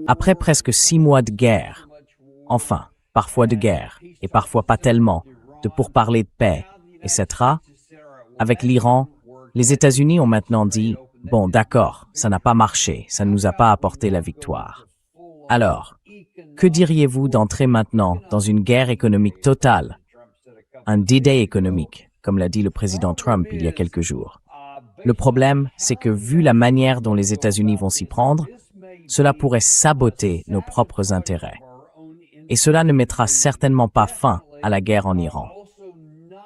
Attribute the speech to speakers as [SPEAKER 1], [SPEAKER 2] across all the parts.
[SPEAKER 1] Après presque 6 mois de guerre, enfin, parfois de guerre, et parfois pas tellement, de pourparlers de paix, etc., avec l'Iran, les États-Unis ont maintenant dit « Bon, d'accord, ça n'a pas marché, ça ne nous a pas apporté la victoire. » Alors, que diriez-vous d'entrer maintenant dans une guerre économique totale, un D-Day économique, comme l'a dit le président Trump il y a quelques jours? Le problème, c'est que vu la manière dont les États-Unis vont s'y prendre, cela pourrait saboter nos propres intérêts. Et cela ne mettra certainement pas fin à la guerre en Iran.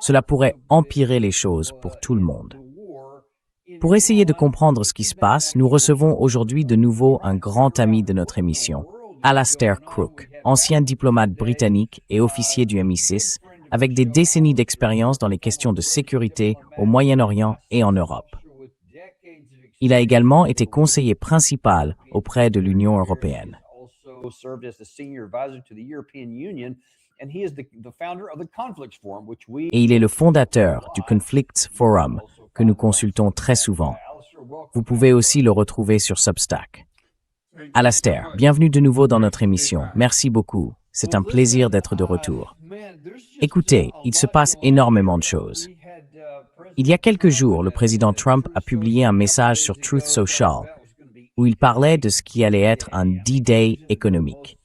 [SPEAKER 1] Cela pourrait empirer les choses pour tout le monde. Pour essayer de comprendre ce qui se passe, nous recevons aujourd'hui de nouveau un grand ami de notre émission, Alastair Crooke, ancien diplomate britannique et officier du MI6, avec des décennies d'expérience dans les questions de sécurité au Moyen-Orient et en Europe. Il a également été conseiller principal auprès de l'Union européenne. Et il est le fondateur du Conflicts Forum, que nous consultons très souvent. Vous pouvez aussi le retrouver sur Substack. Alastair, bienvenue de nouveau dans notre émission. Merci beaucoup. C'est un plaisir d'être de retour. Écoutez, il se passe énormément de choses. Il y a quelques jours, le président Trump a publié un message sur Truth Social où il parlait de ce qui allait être un D-Day économique.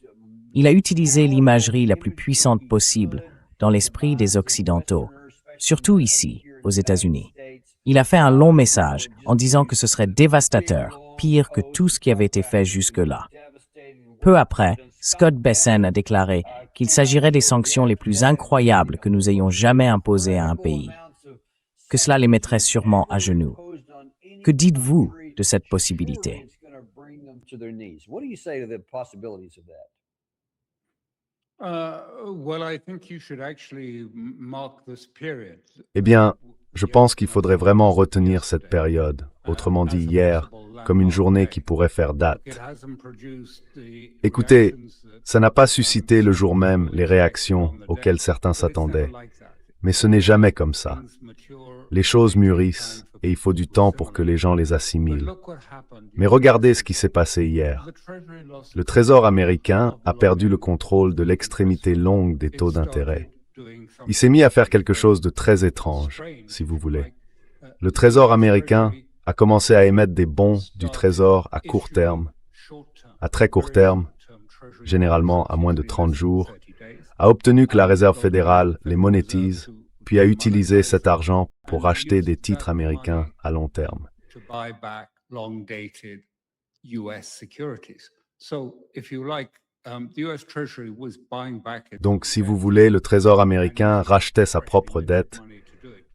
[SPEAKER 1] Il a utilisé l'imagerie la plus puissante possible dans l'esprit des Occidentaux, surtout ici, aux États-Unis. Il a fait un long message en disant que ce serait dévastateur, pire que tout ce qui avait été fait jusque-là. Peu après, Scott Bessent a déclaré qu'il s'agirait des sanctions les plus incroyables que nous ayons jamais imposées à un pays, que cela les mettrait sûrement à genoux. Que dites-vous de cette possibilité?
[SPEAKER 2] Eh bien, je pense qu'il faudrait vraiment retenir cette période, autrement dit hier, comme une journée qui pourrait faire date. Écoutez, ça n'a pas suscité le jour même les réactions auxquelles certains s'attendaient, mais ce n'est jamais comme ça. Les choses mûrissent et il faut du temps pour que les gens les assimilent. Mais regardez ce qui s'est passé hier. Le Trésor américain a perdu le contrôle de l'extrémité longue des taux d'intérêt. Il s'est mis à faire quelque chose de très étrange, si vous voulez. Le Trésor américain a commencé à émettre des bons du Trésor à court terme, à très court terme, généralement à moins de 30 jours, a obtenu que la Réserve fédérale les monétise, puis a utilisé cet argent pour acheter des titres américains à long terme. Donc, si vous voulez, le Trésor américain rachetait sa propre dette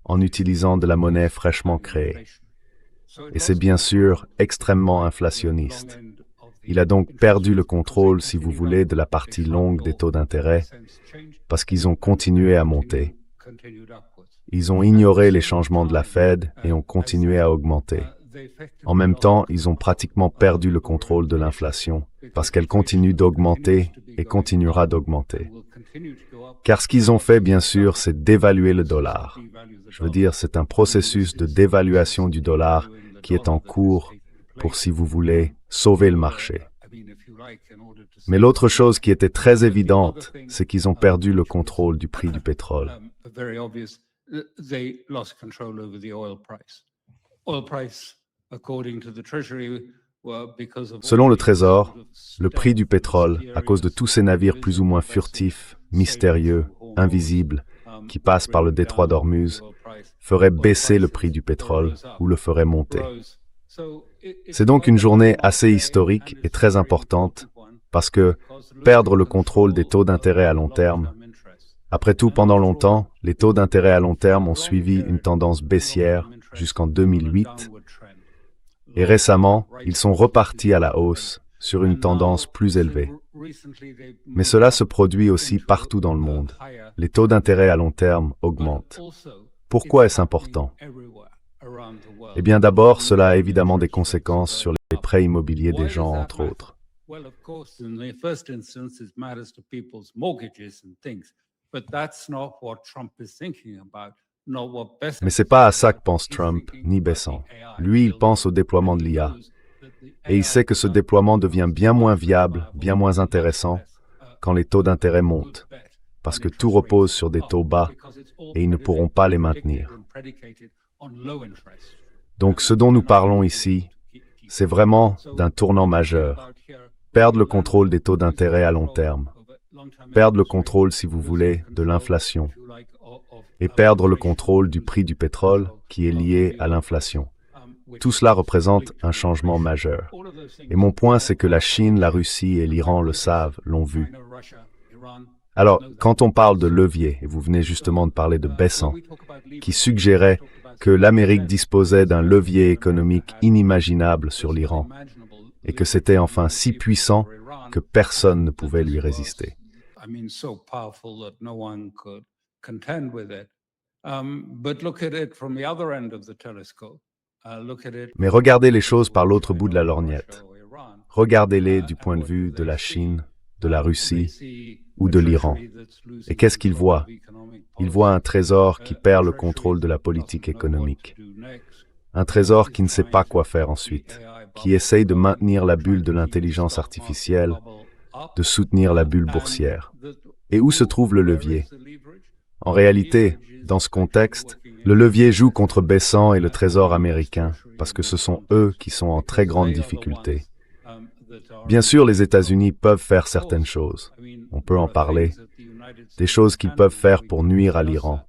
[SPEAKER 2] en utilisant de la monnaie fraîchement créée. Et c'est bien sûr extrêmement inflationniste. Il a donc perdu le contrôle, si vous voulez, de la partie longue des taux d'intérêt, parce qu'ils ont continué à monter. Ils ont ignoré les changements de la Fed et ont continué à augmenter. En même temps, ils ont pratiquement perdu le contrôle de l'inflation, parce qu'elle continue d'augmenter et continuera d'augmenter. Car ce qu'ils ont fait, bien sûr, c'est d'évaluer le dollar. Je veux dire, c'est un processus de dévaluation du dollar qui est en cours pour, si vous voulez, sauver le marché. Mais l'autre chose qui était très évidente, c'est qu'ils ont perdu le contrôle du prix du pétrole. Selon le Trésor, le prix du pétrole, à cause de tous ces navires plus ou moins furtifs, mystérieux, invisibles, qui passent par le détroit d'Ormuz, ferait baisser le prix du pétrole ou le ferait monter. C'est donc une journée assez historique et très importante parce que perdre le contrôle des taux d'intérêt à long terme, après tout, pendant longtemps, les taux d'intérêt à long terme ont suivi une tendance baissière jusqu'en 2008 et récemment, ils sont repartis à la hausse sur une tendance plus élevée. Mais cela se produit aussi partout dans le monde. Les taux d'intérêt à long terme augmentent. Pourquoi est-ce important? Eh bien d'abord, cela a évidemment des conséquences sur les prêts immobiliers des gens, entre autres. Mais c'est pas à ça que pense Trump, ni Bessent. Lui, il pense au déploiement de l'IA. et il sait que ce déploiement devient bien moins viable, bien moins intéressant quand les taux d'intérêt montent, parce que tout repose sur des taux bas et ils ne pourront pas les maintenir. Donc ce dont nous parlons ici, c'est vraiment d'un tournant majeur. Perdre le contrôle des taux d'intérêt à long terme. Perdre le contrôle, si vous voulez, de l'inflation. Et perdre le contrôle du prix du pétrole qui est lié à l'inflation. Tout cela représente un changement majeur. Et mon point, c'est que la Chine, la Russie et l'Iran le savent, l'ont vu. Alors, quand on parle de levier, et vous venez justement de parler de Besant, qui suggérait que l'Amérique disposait d'un levier économique inimaginable sur l'Iran, et que c'était enfin si puissant que personne ne pouvait lui résister. Mais regardez les choses par l'autre bout de la lorgnette. Regardez-les du point de vue de la Chine, de la Russie ou de l'Iran. Et qu'est-ce qu'ils voient? Ils voient un trésor qui perd le contrôle de la politique économique. Un trésor qui ne sait pas quoi faire ensuite, qui essaye de maintenir la bulle de l'intelligence artificielle, de soutenir la bulle boursière. Et où se trouve le levier? En réalité, dans ce contexte, le levier joue contre Besant et le Trésor américain, parce que ce sont eux qui sont en très grande difficulté. Bien sûr, les États-Unis peuvent faire certaines choses. On peut en parler. Des choses qu'ils peuvent faire pour nuire à l'Iran.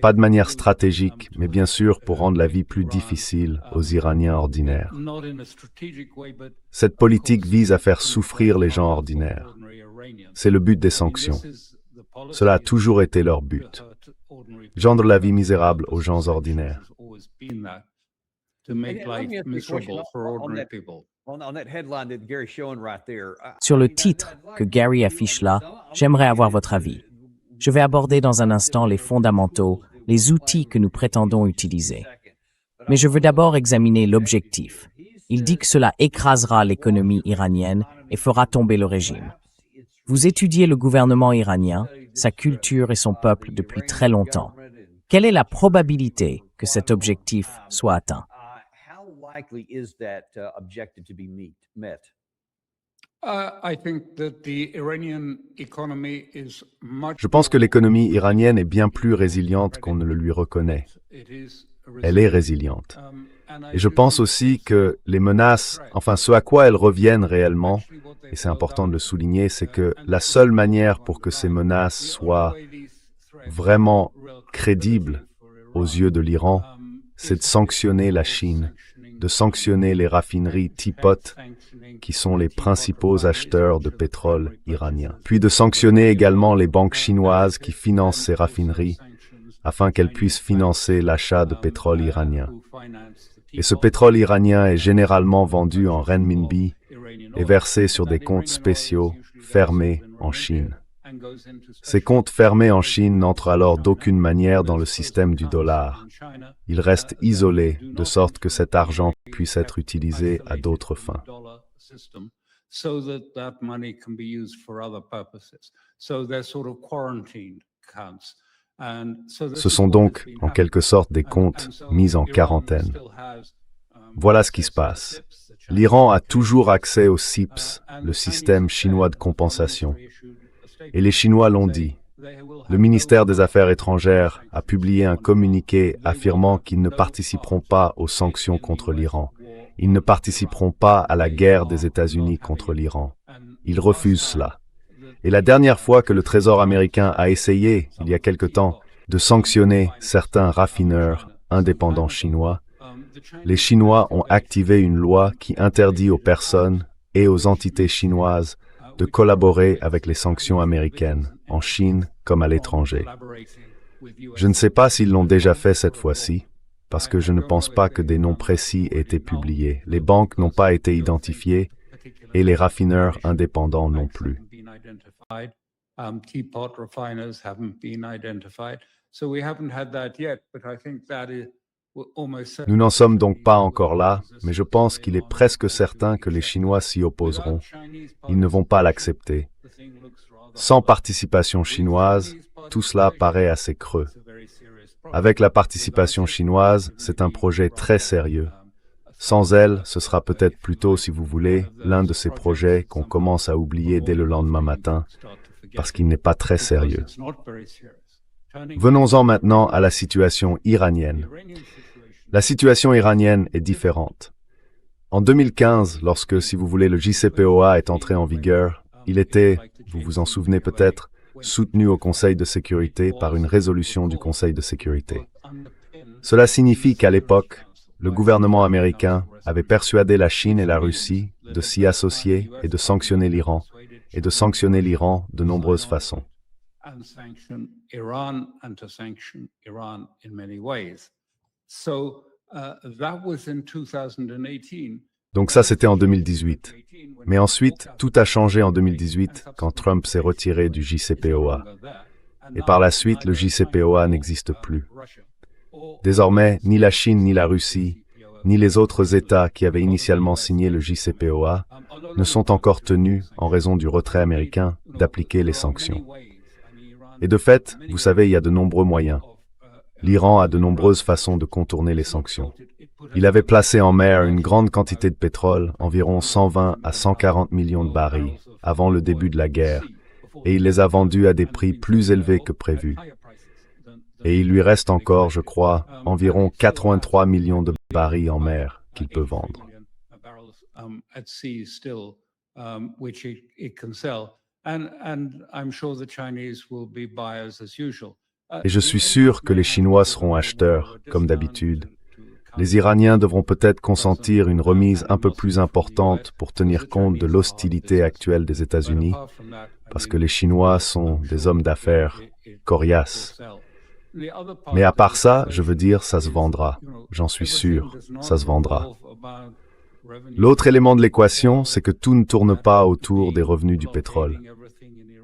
[SPEAKER 2] Pas de manière stratégique, mais bien sûr pour rendre la vie plus difficile aux Iraniens ordinaires. Cette politique vise à faire souffrir les gens ordinaires. C'est le but des sanctions. Cela a toujours été leur but. Rendre la vie misérable aux gens ordinaires.
[SPEAKER 1] Sur le titre que Gary affiche là, j'aimerais avoir votre avis. Je vais aborder dans un instant les fondamentaux, les outils que nous prétendons utiliser. Mais je veux d'abord examiner l'objectif. Il dit que cela écrasera l'économie iranienne et fera tomber le régime. Vous étudiez le gouvernement iranien, sa culture et son peuple depuis très longtemps. Quelle est la probabilité que cet objectif soit atteint?
[SPEAKER 2] Je pense que l'économie iranienne est bien plus résiliente qu'on ne le lui reconnaît. Elle est résiliente. Et je pense aussi que les menaces, enfin ce à quoi elles reviennent réellement, et c'est important de le souligner, c'est que la seule manière pour que ces menaces soient vraiment crédibles aux yeux de l'Iran, c'est de sanctionner la Chine, de sanctionner les raffineries Teapot, qui sont les principaux acheteurs de pétrole iranien, puis de sanctionner également les banques chinoises qui financent ces raffineries, afin qu'elles puissent financer l'achat de pétrole iranien. Et ce pétrole iranien est généralement vendu en renminbi et versé sur des comptes spéciaux fermés en Chine. Ces comptes fermés en Chine n'entrent alors d'aucune manière dans le système du dollar. Ils restent isolés de sorte que cet argent puisse être utilisé à d'autres fins. Ce sont donc, en quelque sorte, des comptes mis en quarantaine. Voilà ce qui se passe. L'Iran a toujours accès au CIPS, le système chinois de compensation. Et les Chinois l'ont dit. Le ministère des Affaires étrangères a publié un communiqué affirmant qu'ils ne participeront pas aux sanctions contre l'Iran. Ils ne participeront pas à la guerre des États-Unis contre l'Iran. Ils refusent cela. Et la dernière fois que le Trésor américain a essayé, il y a quelque temps, de sanctionner certains raffineurs indépendants chinois, les Chinois ont activé une loi qui interdit aux personnes et aux entités chinoises de collaborer avec les sanctions américaines, en Chine comme à l'étranger. Je ne sais pas s'ils l'ont déjà fait cette fois-ci, parce que je ne pense pas que des noms précis aient été publiés. Les banques n'ont pas été identifiées et les raffineurs indépendants non plus. Nous n'en sommes donc pas encore là, mais je pense qu'il est presque certain que les Chinois s'y opposeront. Ils ne vont pas l'accepter. Sans participation chinoise, tout cela paraît assez creux. Avec la participation chinoise, c'est un projet très sérieux. Sans elle, ce sera peut-être plutôt, si vous voulez, l'un de ces projets qu'on commence à oublier dès le lendemain matin, parce qu'il n'est pas très sérieux. Venons-en maintenant à la situation iranienne. La situation iranienne est différente. En 2015, lorsque, si vous voulez, le JCPOA est entré en vigueur, il était, vous vous en souvenez peut-être, soutenu au Conseil de sécurité par une résolution du Conseil de sécurité. Cela signifie qu'à l'époque, le gouvernement américain avait persuadé la Chine et la Russie de s'y associer et de sanctionner l'Iran, et de sanctionner l'Iran de nombreuses façons. Donc ça, c'était en 2018. Mais ensuite, tout a changé en 2018 quand Trump s'est retiré du JCPOA. Et par la suite, le JCPOA n'existe plus. Désormais, ni la Chine ni la Russie, ni les autres États qui avaient initialement signé le JCPOA ne sont encore tenus, en raison du retrait américain, d'appliquer les sanctions. Et de fait, vous savez, il y a de nombreux moyens. L'Iran a de nombreuses façons de contourner les sanctions. Il avait placé en mer une grande quantité de pétrole, environ 120 à 140 millions de barils, avant le début de la guerre, et il les a vendus à des prix plus élevés que prévu. Et il lui reste encore, je crois, environ 83 millions de barils en mer qu'il peut vendre. Et je suis sûr que les Chinois seront acheteurs, comme d'habitude. Les Iraniens devront peut-être consentir une remise un peu plus importante pour tenir compte de l'hostilité actuelle des États-Unis, parce que les Chinois sont des hommes d'affaires coriaces. Mais à part ça, je veux dire, ça se vendra. J'en suis sûr, ça se vendra. L'autre élément de l'équation, c'est que tout ne tourne pas autour des revenus du pétrole.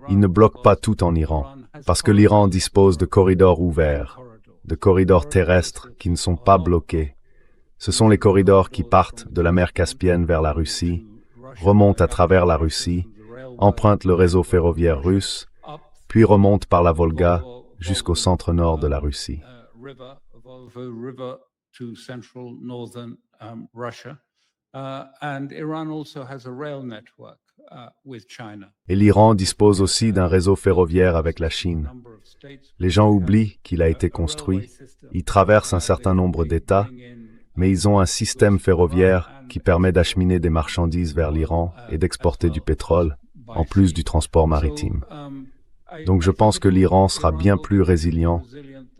[SPEAKER 2] Il ne bloque pas tout en Iran, parce que l'Iran dispose de corridors ouverts, de corridors terrestres qui ne sont pas bloqués. Ce sont les corridors qui partent de la mer Caspienne vers la Russie, remontent à travers la Russie, empruntent le réseau ferroviaire russe, puis remontent par la Volga jusqu'au centre-nord de la Russie. Et l'Iran dispose aussi d'un réseau ferroviaire avec la Chine. Les gens oublient qu'il a été construit, il traverse un certain nombre d'États, mais ils ont un système ferroviaire qui permet d'acheminer des marchandises vers l'Iran et d'exporter du pétrole, en plus du transport maritime. Donc je pense que l'Iran sera bien plus résilient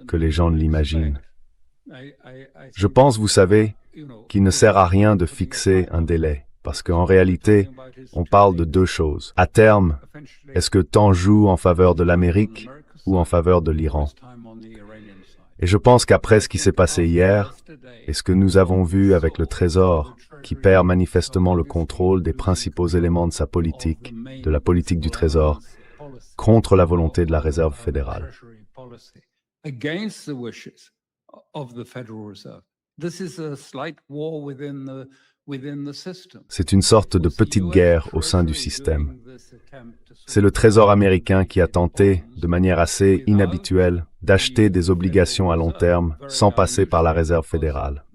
[SPEAKER 2] que les gens ne l'imaginent. Je pense, vous savez, qu'il ne sert à rien de fixer un délai, parce qu'en réalité, on parle de deux choses. À terme, est-ce que temps joue en faveur de l'Amérique ou en faveur de l'Iran? Et je pense qu'après ce qui s'est passé hier, et ce que nous avons vu avec le Trésor, qui perd manifestement le contrôle des principaux éléments de sa politique, de la politique du Trésor, contre la volonté de la Réserve fédérale. C'est une sorte de petite guerre au sein du système. C'est le Trésor américain qui a tenté, de manière assez inhabituelle, d'acheter des obligations à long terme sans passer par la Réserve fédérale.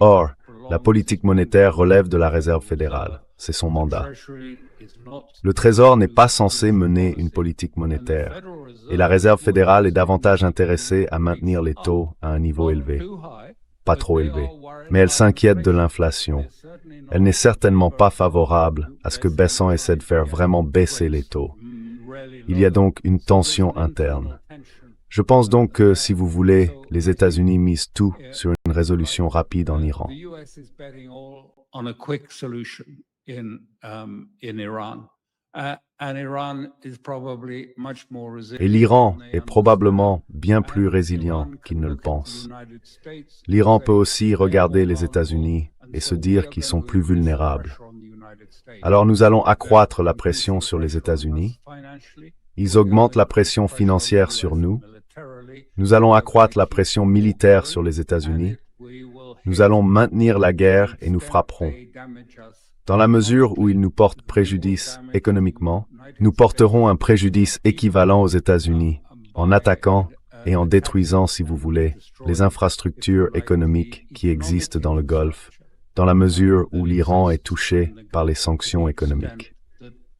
[SPEAKER 2] Or, la politique monétaire relève de la Réserve fédérale. C'est son mandat. Le Trésor n'est pas censé mener une politique monétaire, et la Réserve fédérale est davantage intéressée à maintenir les taux à un niveau élevé. Pas trop élevé, mais elle s'inquiète de l'inflation. Elle n'est certainement pas favorable à ce que Besant essaie de faire vraiment baisser les taux. Il y a donc une tension interne. Je pense donc que, si vous voulez, les États-Unis misent tout sur une résolution rapide en Iran. Et l'Iran est probablement bien plus résilient qu'il ne le pense. L'Iran peut aussi regarder les États-Unis et se dire qu'ils sont plus vulnérables. Alors nous allons accroître la pression sur les États-Unis. Ils augmentent la pression financière sur nous. Nous allons accroître la pression militaire sur les États-Unis. Nous allons maintenir la guerre et nous frapperons. Dans la mesure où ils nous portent préjudice économiquement, nous porterons un préjudice équivalent aux États-Unis, en attaquant et en détruisant, si vous voulez, les infrastructures économiques qui existent dans le Golfe, dans la mesure où l'Iran est touché par les sanctions économiques.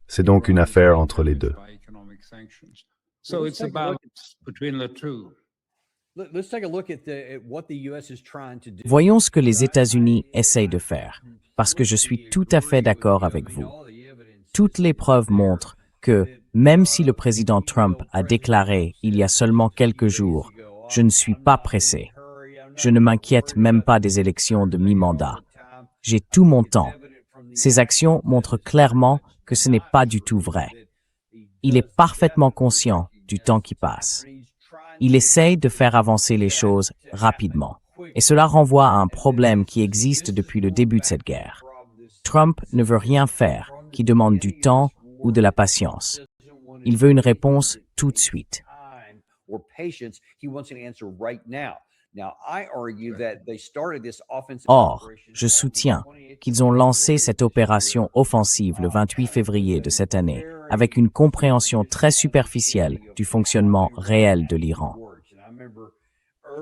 [SPEAKER 2] C'est donc une affaire entre les deux.
[SPEAKER 1] Voyons ce que les États-Unis essayent de faire, parce que je suis tout à fait d'accord avec vous. Toutes les preuves montrent que, même si le président Trump a déclaré il y a seulement quelques jours « Je ne suis pas pressé », je ne m'inquiète même pas des élections de mi-mandat. J'ai tout mon temps. Ces actions montrent clairement que ce n'est pas du tout vrai. Il est parfaitement conscient du temps qui passe. Il essaye de faire avancer les choses rapidement. Et cela renvoie à un problème qui existe depuis le début de cette guerre. Trump ne veut rien faire qui demande du temps ou de la patience. Il veut une réponse tout de suite. Or, je soutiens qu'ils ont lancé cette opération offensive le 28 février de cette année avec une compréhension très superficielle du fonctionnement réel de l'Iran.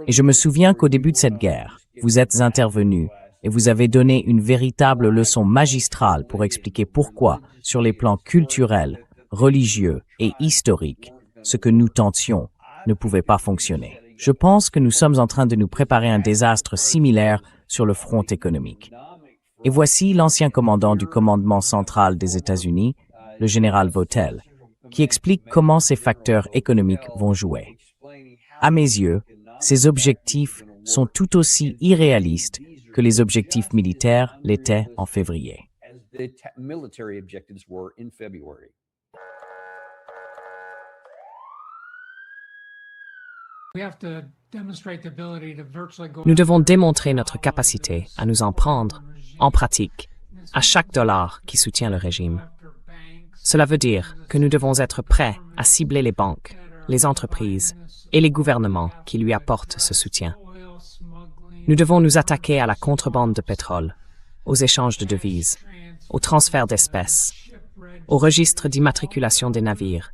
[SPEAKER 1] Et je me souviens qu'au début de cette guerre, vous êtes intervenus et vous avez donné une véritable leçon magistrale pour expliquer pourquoi, sur les plans culturels, religieux et historiques, ce que nous tentions ne pouvait pas fonctionner. Je pense que nous sommes en train de nous préparer un désastre similaire sur le front économique. Et voici l'ancien commandant du commandement central des États-Unis, le général Votel, qui explique comment ces facteurs économiques vont jouer. À mes yeux, ces objectifs sont tout aussi irréalistes que les objectifs militaires l'étaient en février.
[SPEAKER 3] Nous devons démontrer notre capacité à nous en prendre, en pratique, à chaque dollar qui soutient le régime. Cela veut dire que nous devons être prêts à cibler les banques, les entreprises et les gouvernements qui lui apportent ce soutien. Nous devons nous attaquer à la contrebande de pétrole, aux échanges de devises, aux transferts d'espèces, aux registres d'immatriculation des navires,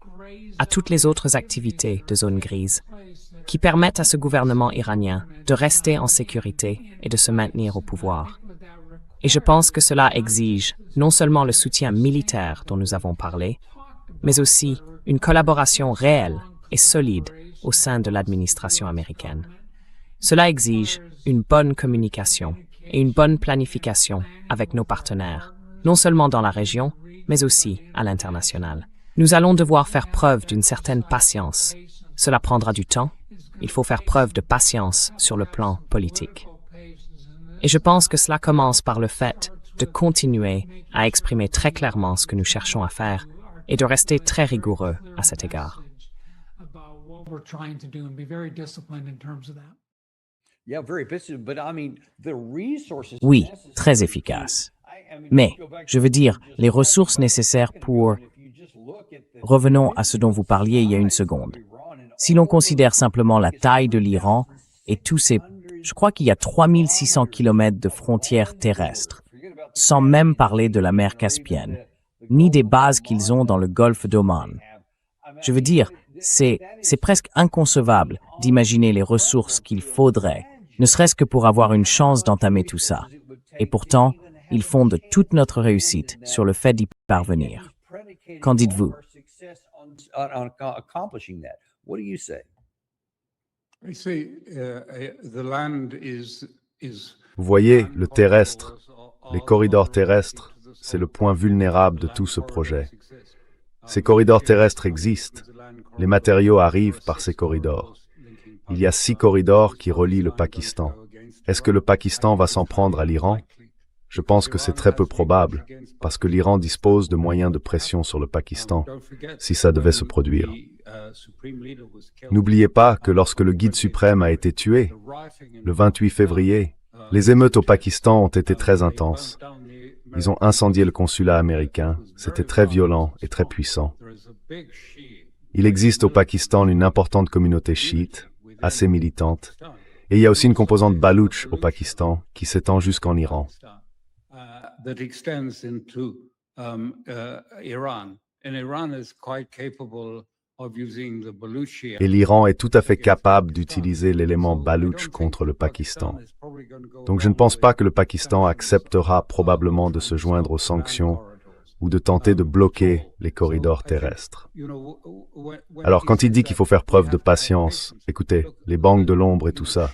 [SPEAKER 3] à toutes les autres activités de zone grise, qui permettent à ce gouvernement iranien de rester en sécurité et de se maintenir au pouvoir. Et je pense que cela exige non seulement le soutien militaire dont nous avons parlé, mais aussi une collaboration réelle et solide au sein de l'administration américaine. Cela exige une bonne communication et une bonne planification avec nos partenaires, non seulement dans la région, mais aussi à l'international. Nous allons devoir faire preuve d'une certaine patience. Cela prendra du temps. Il faut faire preuve de patience sur le plan politique. Et je pense que cela commence par le fait de continuer à exprimer très clairement ce que nous cherchons à faire et de rester très rigoureux à cet égard.
[SPEAKER 1] Oui, très efficace. Mais, je veux dire, les ressources nécessaires pour... Revenons à ce dont vous parliez il y a une seconde. Si l'on considère simplement la taille de l'Iran et tous ces... Je crois qu'il y a 3600 kilomètres de frontières terrestres, sans même parler de la mer Caspienne, ni des bases qu'ils ont dans le golfe d'Oman. Je veux dire, c'est presque inconcevable d'imaginer les ressources qu'il faudrait, ne serait-ce que pour avoir une chance d'entamer tout ça. Et pourtant, ils fondent toute notre réussite sur le fait d'y parvenir. Qu'en dites-vous?
[SPEAKER 2] Vous voyez, le terrestre, les corridors terrestres, c'est le point vulnérable de tout ce projet. Ces corridors terrestres existent. Les matériaux arrivent par ces corridors. Il y a 6 corridors qui relient le Pakistan. Est-ce que le Pakistan va s'en prendre à l'Iran? Je pense que c'est très peu probable, parce que l'Iran dispose de moyens de pression sur le Pakistan, si ça devait se produire. N'oubliez pas que lorsque le guide suprême a été tué, le 28 février, les émeutes au Pakistan ont été très intenses. Ils ont incendié le consulat américain, c'était très violent et très puissant. Il existe au Pakistan une importante communauté chiite, assez militante, et il y a aussi une composante baloutche au Pakistan qui s'étend jusqu'en Iran. Et l'Iran est tout à fait capable d'utiliser l'élément baloutch contre le Pakistan. Donc je ne pense pas que le Pakistan acceptera probablement de se joindre aux sanctions ou de tenter de bloquer les corridors terrestres. Alors quand il dit qu'il faut faire preuve de patience, écoutez, les banques de l'ombre et tout ça,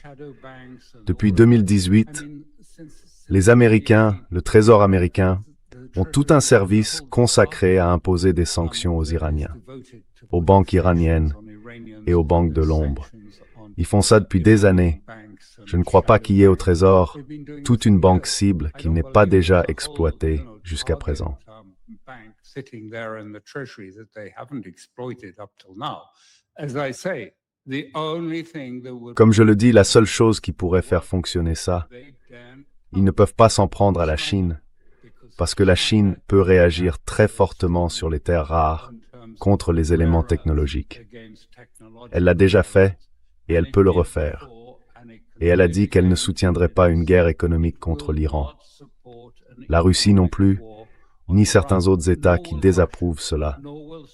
[SPEAKER 2] depuis 2018, les Américains, le Trésor américain, ont tout un service consacré à imposer des sanctions aux Iraniens, aux banques iraniennes et aux banques de l'ombre. Ils font ça depuis des années. Je ne crois pas qu'il y ait au Trésor toute une banque cible qui n'ait pas déjà exploitée jusqu'à présent. Comme je le dis, la seule chose qui pourrait faire fonctionner ça, ils ne peuvent pas s'en prendre à la Chine, parce que la Chine peut réagir très fortement sur les terres rares contre les éléments technologiques. Elle l'a déjà fait et elle peut le refaire. Et elle a dit qu'elle ne soutiendrait pas une guerre économique contre l'Iran. La Russie non plus, ni certains autres États qui désapprouvent cela.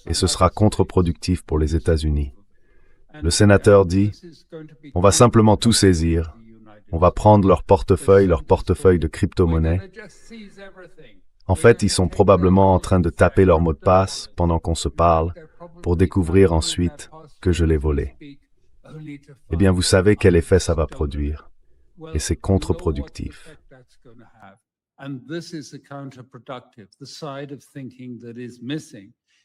[SPEAKER 2] Et ce sera contre-productif pour les États-Unis. Le sénateur dit, on va simplement tout saisir. On va prendre leur portefeuille de crypto-monnaies. En fait, ils sont probablement en train de taper leur mot de passe pendant qu'on se parle pour découvrir ensuite que je l'ai volé. Eh bien, vous savez quel effet ça va produire. Et c'est contre-productif.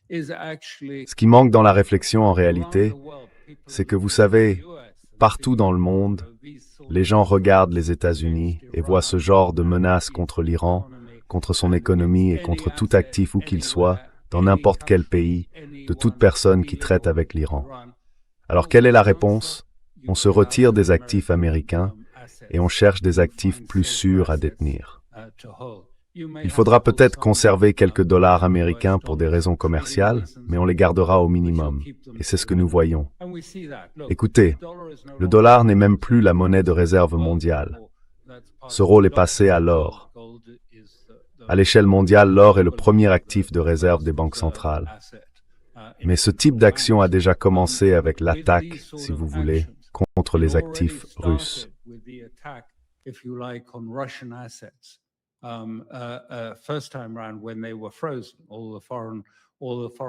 [SPEAKER 2] Ce qui manque dans la réflexion en réalité, c'est que vous savez, partout dans le monde, les gens regardent les États-Unis et voient ce genre de menaces contre l'Iran, contre son économie et contre tout actif où qu'il soit, dans n'importe quel pays, de toute personne qui traite avec l'Iran. Alors quelle est la réponse? On se retire des actifs américains et on cherche des actifs plus sûrs à détenir. Il faudra peut-être conserver quelques dollars américains pour des raisons commerciales, mais on les gardera au minimum. Et c'est ce que nous voyons. Écoutez, le dollar n'est même plus la monnaie de réserve mondiale. Ce rôle est passé à l'or. À l'échelle mondiale, l'or est le premier actif de réserve des banques centrales. Mais ce type d'action a déjà commencé avec l'attaque, si vous voulez, contre les actifs russes.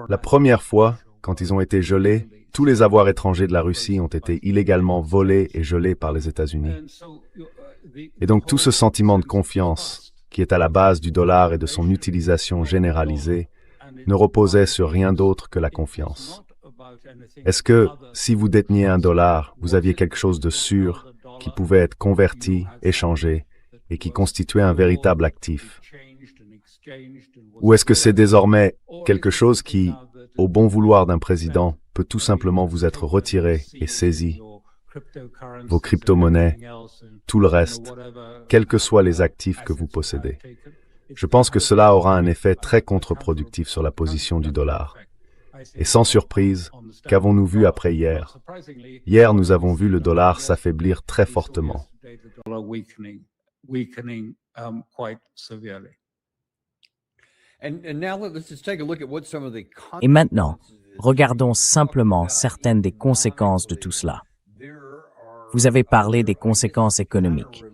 [SPEAKER 2] La première fois, quand ils ont été gelés, tous les avoirs étrangers de la Russie ont été illégalement volés et gelés par les États-Unis. Et donc tout ce sentiment de confiance, qui est à la base du dollar et de son utilisation généralisée, ne reposait sur rien d'autre que la confiance. Est-ce que, si vous déteniez un dollar, vous aviez quelque chose de sûr, qui pouvait être converti, échangé, et qui constituait un véritable actif? Ou est-ce que c'est désormais quelque chose qui, au bon vouloir d'un président, peut tout simplement vous être retiré et saisi? Vos crypto-monnaies, tout le reste, quels que soient les actifs que vous possédez. Je pense que cela aura un effet très contre-productif sur la position du dollar. Et sans surprise, qu'avons-nous vu après hier? Hier, nous avons vu le dollar s'affaiblir très fortement.
[SPEAKER 1] Et maintenant, regardons simplement certaines des conséquences de tout cela. Vous avez parlé des conséquences économiques.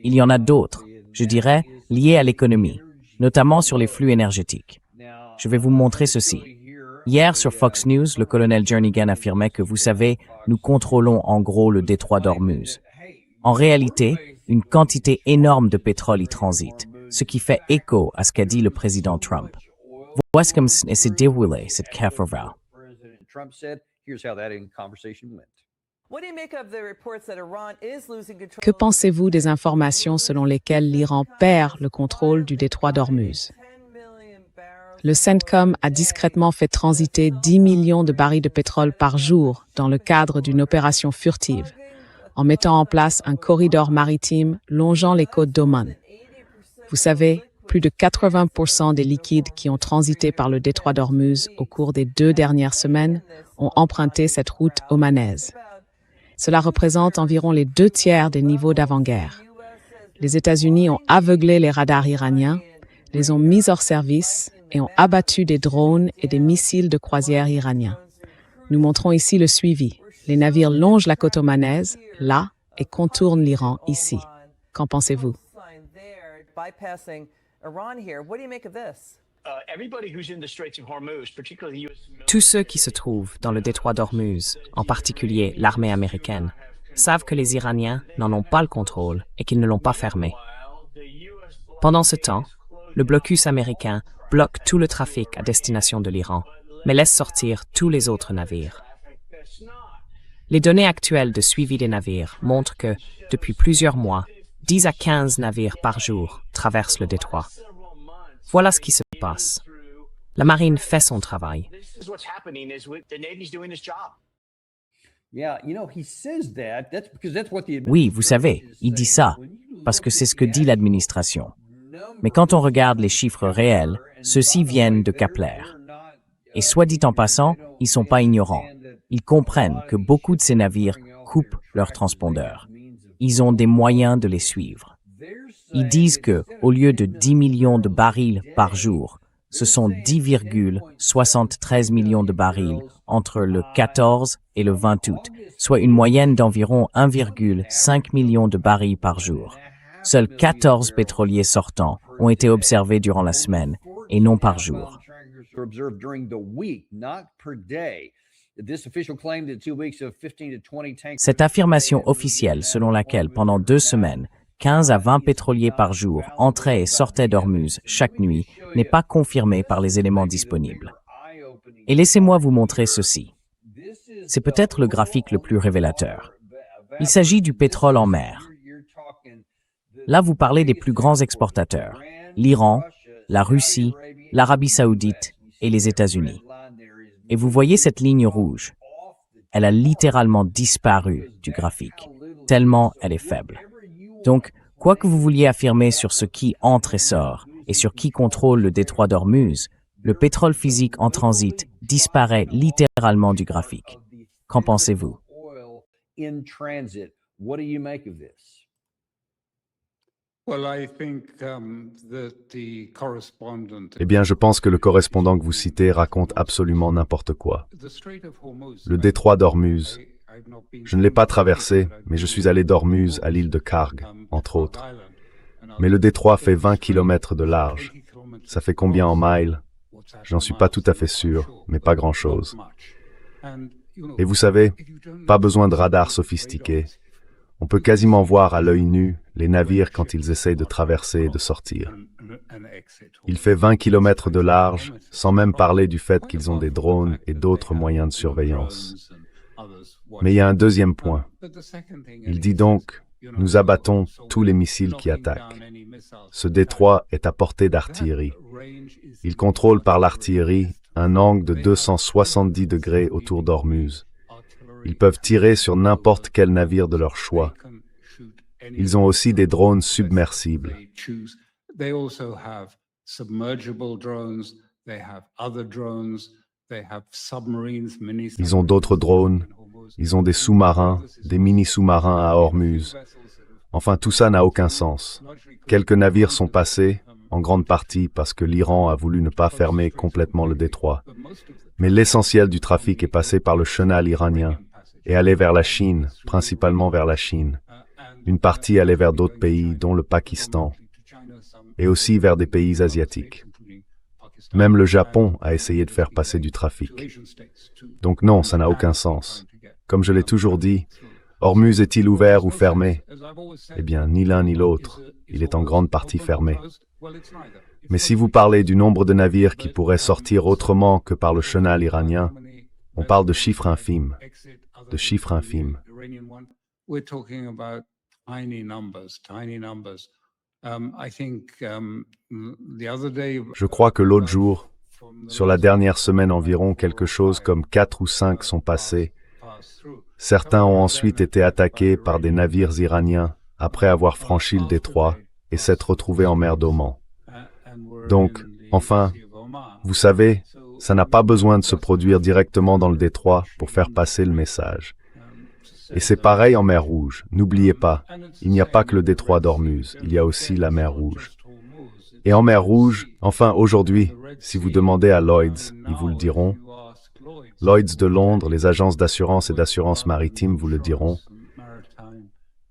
[SPEAKER 1] Il y en a d'autres, je dirais, liées à l'économie, notamment sur les flux énergétiques. Je vais vous montrer ceci. Hier, sur Fox News, le colonel Jernigan affirmait que, vous savez, nous contrôlons en gros le détroit d'Ormuz. En réalité, une quantité énorme de pétrole y transite, ce qui fait écho à ce qu'a dit le président Trump. Voici comme s'est déroulé cette conversation.
[SPEAKER 4] Que pensez-vous des informations selon lesquelles l'Iran perd le contrôle du détroit d'Ormuz? Le CENTCOM a discrètement fait transiter 10 millions de barils de pétrole par jour dans le cadre d'une opération furtive, en mettant en place un corridor maritime longeant les côtes d'Oman. Vous savez, plus de 80% des liquides qui ont transité par le détroit d'Ormuz au cours des 2 dernières semaines ont emprunté cette route omanaise. Cela représente environ les 2/3 des niveaux d'avant-guerre. Les États-Unis ont aveuglé les radars iraniens, les ont mis hors service et ont abattu des drones et des missiles de croisière iraniens. Nous montrons ici le suivi. Les navires longent la côte omanaise, là, et contournent l'Iran, ici. Qu'en pensez-vous?
[SPEAKER 3] Tous ceux qui se trouvent dans le détroit d'Ormuz, en particulier l'armée américaine, savent que les Iraniens n'en ont pas le contrôle et qu'ils ne l'ont pas fermé. Pendant ce temps, le blocus américain bloque tout le trafic à destination de l'Iran, mais laisse sortir tous les autres navires. Les données actuelles de suivi des navires montrent que, depuis plusieurs mois, 10 à 15 navires par jour traversent le détroit. Voilà ce qui se passe. La marine fait son travail.
[SPEAKER 1] Oui, vous savez, il dit ça, parce que c'est ce que dit l'administration. Mais quand on regarde les chiffres réels, ceux-ci viennent de Kepler. Et soit dit en passant, ils sont pas ignorants. Ils comprennent que beaucoup de ces navires coupent leurs transpondeurs. Ils ont des moyens de les suivre. Ils disent que, au lieu de 10 millions de barils par jour, ce sont 10,73 millions de barils entre le 14 et le 20 août, soit une moyenne d'environ 1,5 million de barils par jour. Seuls 14 pétroliers sortants ont été observés durant la semaine, et non par jour. Cette affirmation officielle selon laquelle, pendant 2 semaines, 15 à 20 pétroliers par jour entraient et sortaient d'Ormuz chaque nuit n'est pas confirmée par les éléments disponibles. Et laissez-moi vous montrer ceci. C'est peut-être le graphique le plus révélateur. Il s'agit du pétrole en mer. Là, vous parlez des plus grands exportateurs, l'Iran, la Russie, l'Arabie saoudite et les États-Unis. Et vous voyez cette ligne rouge. Elle a littéralement disparu du graphique, tellement elle est faible. Donc, quoi que vous vouliez affirmer sur ce qui entre et sort, et sur qui contrôle le détroit d'Ormuz, le pétrole physique en transit disparaît littéralement du graphique. Qu'en pensez-vous?
[SPEAKER 2] Eh bien, je pense que le correspondant que vous citez raconte absolument n'importe quoi. Le détroit d'Ormuz. Je ne l'ai pas traversé, mais je suis allé d'Ormuz à l'île de Karg, entre autres. Mais le détroit fait 20 km de large. Ça fait combien en miles? J'en suis pas tout à fait sûr, mais pas grand-chose. Et vous savez, pas besoin de radars sophistiqués. On peut quasiment voir à l'œil nu les navires quand ils essayent de traverser et de sortir. Il fait 20 km de large, sans même parler du fait qu'ils ont des drones et d'autres moyens de surveillance. Mais il y a un deuxième point. Il dit donc, nous abattons tous les missiles qui attaquent. Ce détroit est à portée d'artillerie. Il contrôle par l'artillerie un angle de 270 degrés autour d'Ormuz. Ils peuvent tirer sur n'importe quel navire de leur choix. Ils ont aussi des drones submersibles. Ils ont d'autres drones. Ils ont des sous-marins, des mini-sous-marins à Ormuz. Enfin, tout ça n'a aucun sens. Quelques navires sont passés, en grande partie parce que l'Iran a voulu ne pas fermer complètement le détroit. Mais l'essentiel du trafic est passé par le chenal iranien et allait vers la Chine, principalement vers la Chine. Une partie allait vers d'autres pays, dont le Pakistan, et aussi vers des pays asiatiques. Même le Japon a essayé de faire passer du trafic. Donc non, ça n'a aucun sens. Comme je l'ai toujours dit, Ormuz est-il ouvert ou fermé? Eh bien, ni l'un ni l'autre. Il est en grande partie fermé. Mais si vous parlez du nombre de navires qui pourraient sortir autrement que par le chenal iranien, on parle de chiffres infimes. De chiffres infimes. Je crois que l'autre jour, sur la dernière semaine environ, quelque chose comme 4 ou 5 sont passés. Certains ont ensuite été attaqués par des navires iraniens après avoir franchi le détroit et s'être retrouvés en mer d'Oman. Donc, enfin, vous savez, ça n'a pas besoin de se produire directement dans le détroit pour faire passer le message. Et c'est pareil en mer Rouge. N'oubliez pas, il n'y a pas que le détroit d'Ormuz, il y a aussi la mer Rouge. Et en mer Rouge, enfin aujourd'hui, si vous demandez à Lloyd's, ils vous le diront, Lloyd's de Londres, les agences d'assurance et d'assurance maritime vous le diront.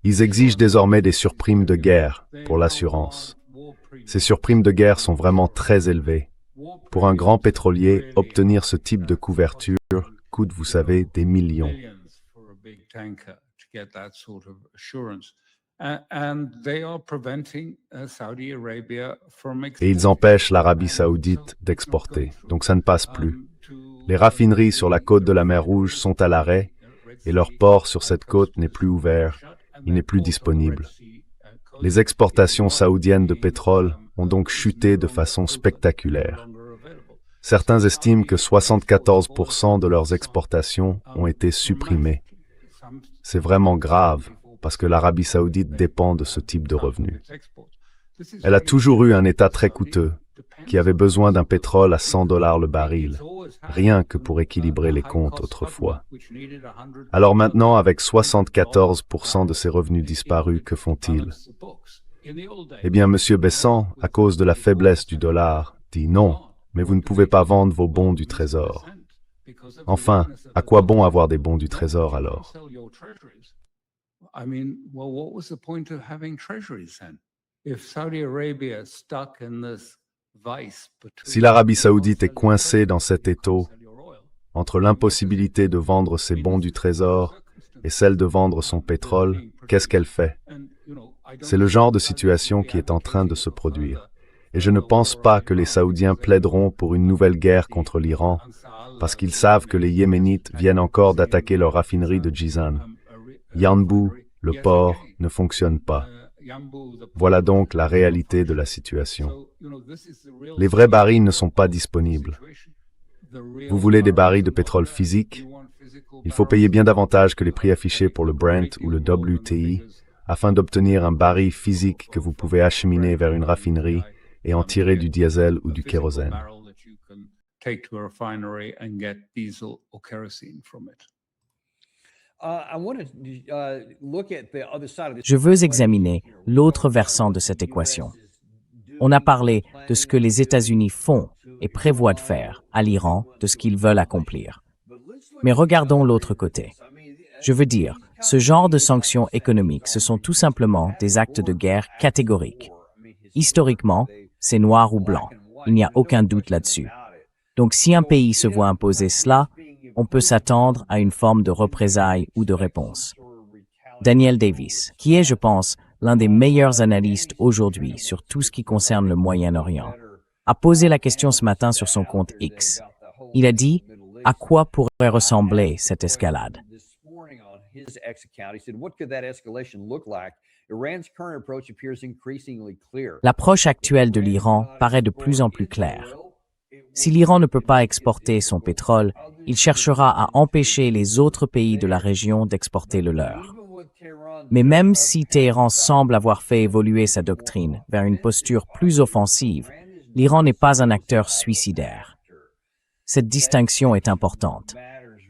[SPEAKER 2] Ils exigent désormais des surprimes de guerre pour l'assurance. Ces surprimes de guerre sont vraiment très élevées. Pour un grand pétrolier, obtenir ce type de couverture coûte, vous savez, des millions. Et ils empêchent l'Arabie saoudite d'exporter, donc ça ne passe plus. Les raffineries sur la côte de la mer Rouge sont à l'arrêt et leur port sur cette côte n'est plus ouvert, il n'est plus disponible. Les exportations saoudiennes de pétrole ont donc chuté de façon spectaculaire. Certains estiment que 74% de leurs exportations ont été supprimées. C'est vraiment grave parce que l'Arabie saoudite dépend de ce type de revenus. Elle a toujours eu un État très coûteux qui avait besoin d'un pétrole à $100 le baril, rien que pour équilibrer les comptes autrefois. Alors maintenant, avec 74% de ses revenus disparus, que font-ils? Eh bien, M. Besant, à cause de la faiblesse du dollar, dit non, mais vous ne pouvez pas vendre vos bons du Trésor. Enfin, à quoi bon avoir des bons du Trésor alors? Si l'Arabie saoudite est coincée dans cet étau, entre l'impossibilité de vendre ses bons du Trésor et celle de vendre son pétrole, qu'est-ce qu'elle fait? C'est le genre de situation qui est en train de se produire. Et je ne pense pas que les Saoudiens plaideront pour une nouvelle guerre contre l'Iran, parce qu'ils savent que les Yéménites viennent encore d'attaquer leur raffinerie de Jizan. Yanbu, le port, ne fonctionne pas. Voilà donc la réalité de la situation. Les vrais barils ne sont pas disponibles. Vous voulez des barils de pétrole physiques? Il faut payer bien davantage que les prix affichés pour le Brent ou le WTI afin d'obtenir un baril physique que vous pouvez acheminer vers une raffinerie et en tirer du diesel ou du kérosène.
[SPEAKER 1] Je veux examiner l'autre versant de cette équation. On a parlé de ce que les États-Unis font et prévoient de faire à l'Iran, de ce qu'ils veulent accomplir. Mais regardons l'autre côté. Je veux dire, ce genre de sanctions économiques, ce sont tout simplement des actes de guerre catégoriques. Historiquement, c'est noir ou blanc. Il n'y a aucun doute là-dessus. Donc si un pays se voit imposer cela, on peut s'attendre à une forme de représailles ou de réponse. Daniel Davis, qui est, je pense, l'un des meilleurs analystes aujourd'hui sur tout ce qui concerne le Moyen-Orient, a posé la question ce matin sur son compte X. Il a dit « À quoi pourrait ressembler cette escalade ?» L'approche actuelle de l'Iran paraît de plus en plus claire. Si l'Iran ne peut pas exporter son pétrole, il cherchera à empêcher les autres pays de la région d'exporter le leur. Mais même si Téhéran semble avoir fait évoluer sa doctrine vers une posture plus offensive, l'Iran n'est pas un acteur suicidaire. Cette distinction est importante.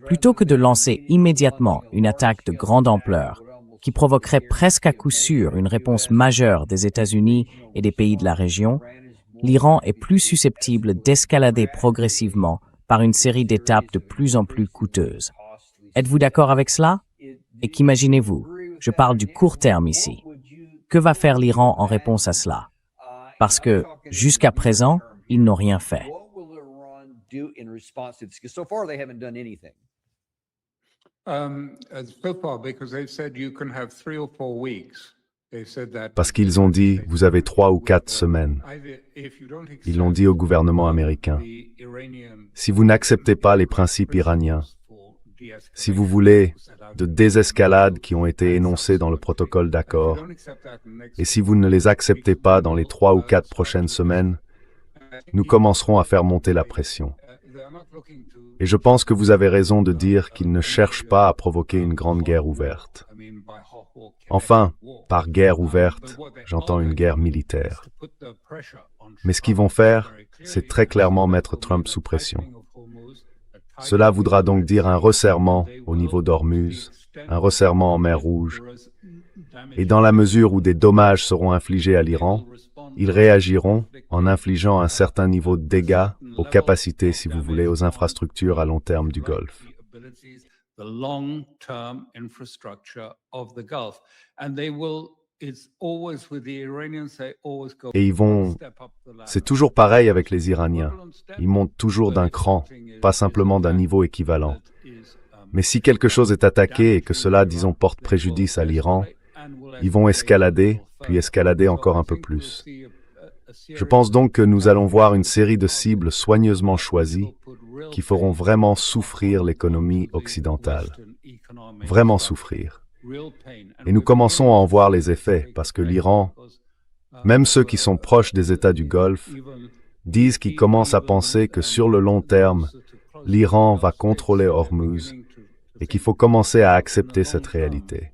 [SPEAKER 1] Plutôt que de lancer immédiatement une attaque de grande ampleur, qui provoquerait presque à coup sûr une réponse majeure des États-Unis et des pays de la région, l'Iran est plus susceptible d'escalader progressivement par une série d'étapes de plus en plus coûteuses. Êtes-vous d'accord avec cela? Et qu'imaginez-vous? Je parle du court terme ici. Que va faire l'Iran en réponse à cela? Parce que, jusqu'à présent, ils n'ont rien fait.
[SPEAKER 2] Parce qu'ils ont dit, vous avez 3 ou 4 semaines. Ils l'ont dit au gouvernement américain. Si vous n'acceptez pas les principes iraniens, si vous voulez de désescalade qui ont été énoncés dans le protocole d'accord, et si vous ne les acceptez pas dans les 3 ou 4 prochaines semaines, nous commencerons à faire monter la pression. Et je pense que vous avez raison de dire qu'ils ne cherchent pas à provoquer une grande guerre ouverte. Enfin, par guerre ouverte, j'entends une guerre militaire. Mais ce qu'ils vont faire, c'est très clairement mettre Trump sous pression. Cela voudra donc dire un resserrement au niveau d'Ormuz, un resserrement en mer Rouge, et dans la mesure où des dommages seront infligés à l'Iran, Ils réagiront en infligeant un certain niveau de dégâts aux capacités, si vous voulez, aux infrastructures à long terme du Golfe. Et c'est toujours pareil avec les Iraniens. Ils montent toujours d'un cran, pas simplement d'un niveau équivalent. Mais si quelque chose est attaqué et que cela, disons, porte préjudice à l'Iran, ils vont escalader, puis escalader encore un peu plus. Je pense donc que nous allons voir une série de cibles soigneusement choisies qui feront vraiment souffrir l'économie occidentale. Vraiment souffrir. Et nous commençons à en voir les effets, parce que l'Iran, même ceux qui sont proches des États du Golfe, disent qu'ils commencent à penser que sur le long terme, l'Iran va contrôler Hormuz et qu'il faut commencer à accepter cette réalité.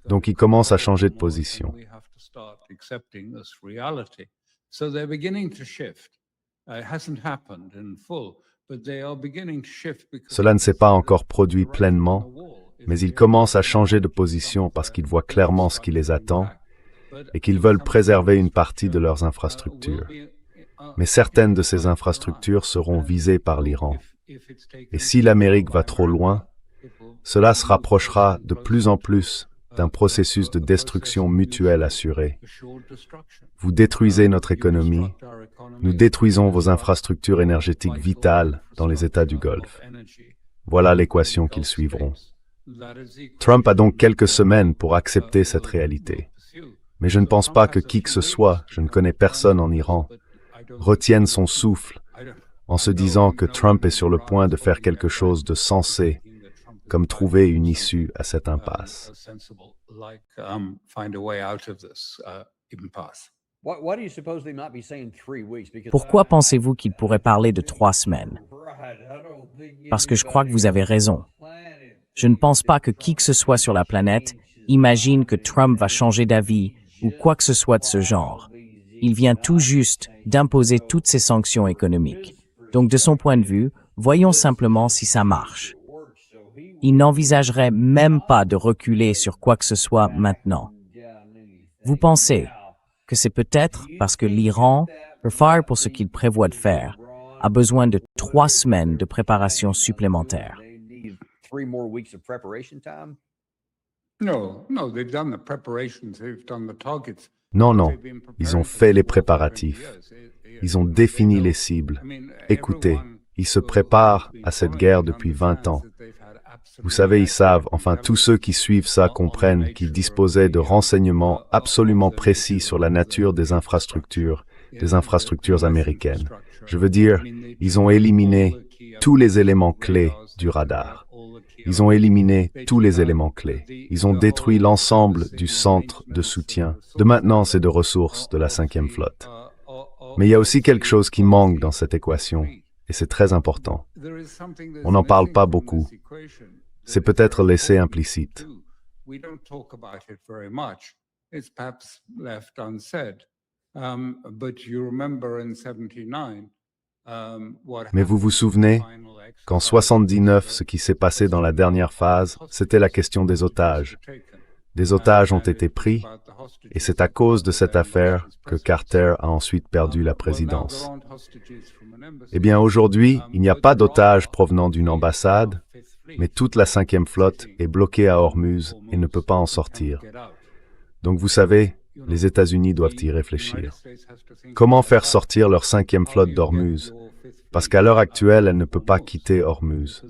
[SPEAKER 2] Donc ils commencent à changer de position. Cela ne s'est pas encore produit pleinement, mais ils commencent à changer de position parce qu'ils voient clairement ce qui les attend et qu'ils veulent préserver une partie de leurs infrastructures. Mais certaines de ces infrastructures seront visées par l'Iran. Et si l'Amérique va trop loin, cela se rapprochera de plus en plus d'un processus de destruction mutuelle assurée. Vous détruisez notre économie, nous détruisons vos infrastructures énergétiques vitales dans les États du Golfe. Voilà l'équation qu'ils suivront. Trump a donc quelques semaines pour accepter cette réalité. Mais je ne pense pas que qui que ce soit, je ne connais personne en Iran, retienne son souffle en se disant que Trump est sur le point de faire quelque chose de sensé, comme trouver une issue à cette impasse.
[SPEAKER 1] Pourquoi pensez-vous qu'il pourrait parler de 3 semaines? Parce que je crois que vous avez raison. Je ne pense pas que qui que ce soit sur la planète imagine que Trump va changer d'avis ou quoi que ce soit de ce genre. Il vient tout juste d'imposer toutes ces sanctions économiques. Donc de son point de vue, voyons simplement si ça marche. Il n'envisagerait même pas de reculer sur quoi que ce soit maintenant. Vous pensez que c'est peut-être parce que l'Iran, pour ce qu'il prévoit de faire, a besoin de 3 semaines de préparation supplémentaire.
[SPEAKER 2] Non, ils ont fait les préparatifs. Ils ont défini les cibles. Écoutez, ils se préparent à cette guerre depuis 20 ans. Vous savez, ils savent, enfin tous ceux qui suivent ça comprennent qu'ils disposaient de renseignements absolument précis sur la nature des infrastructures américaines. Je veux dire, ils ont éliminé tous les éléments clés du radar. Ils ont éliminé tous les éléments clés. Ils ont détruit l'ensemble du centre de soutien, de maintenance et de ressources de la 5e flotte. Mais il y a aussi quelque chose qui manque dans cette équation, et c'est très important. On n'en parle pas beaucoup. C'est peut-être laissé implicite. Mais vous vous souvenez qu'en 79, ce qui s'est passé dans la dernière phase, c'était la question des otages. Des otages ont été pris, et c'est à cause de cette affaire que Carter a ensuite perdu la présidence. Eh bien, aujourd'hui, il n'y a pas d'otages provenant d'une ambassade, mais toute la 5e flotte est bloquée à Hormuz et ne peut pas en sortir. Donc vous savez, les États-Unis doivent y réfléchir. Comment faire sortir leur 5e flotte d'Hormuz? Parce qu'à l'heure actuelle, elle ne peut pas quitter Hormuz.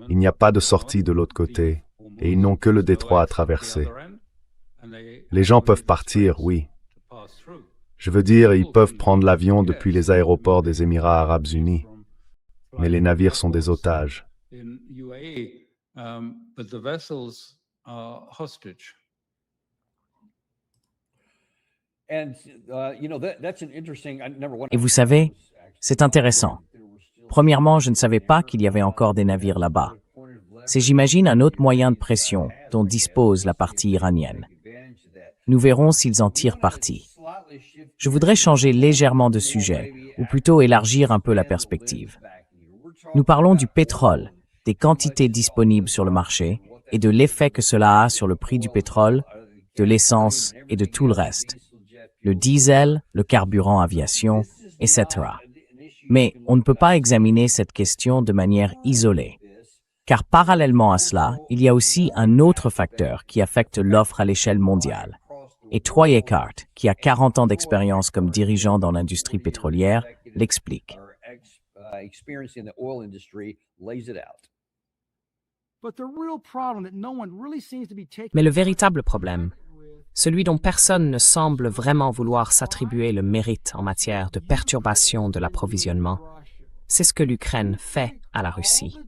[SPEAKER 2] Il n'y a pas de sortie de l'autre côté, et ils n'ont que le détroit à traverser. Les gens peuvent partir, oui. Je veux dire, ils peuvent prendre l'avion depuis les aéroports des Émirats arabes unis, mais les navires sont des otages.
[SPEAKER 1] Et vous savez, c'est intéressant. Premièrement, je ne savais pas qu'il y avait encore des navires là-bas. C'est, j'imagine, un autre moyen de pression dont dispose la partie iranienne. Nous verrons s'ils en tirent parti. Je voudrais changer légèrement de sujet, ou plutôt élargir un peu la perspective. Nous parlons du pétrole, des quantités disponibles sur le marché et de l'effet que cela a sur le prix du pétrole, de l'essence et de tout le reste. le diesel, le carburant aviation, etc. Mais on ne peut pas examiner cette question de manière isolée, car parallèlement à cela, il y a aussi un autre facteur qui affecte l'offre à l'échelle mondiale. Et Troy Eckart, qui a 40 ans d'expérience comme dirigeant dans l'industrie pétrolière, l'explique.
[SPEAKER 3] Mais le véritable problème, celui dont personne ne semble vraiment vouloir s'attribuer le mérite en matière de perturbation de l'approvisionnement, c'est ce que l'Ukraine fait à la Russie.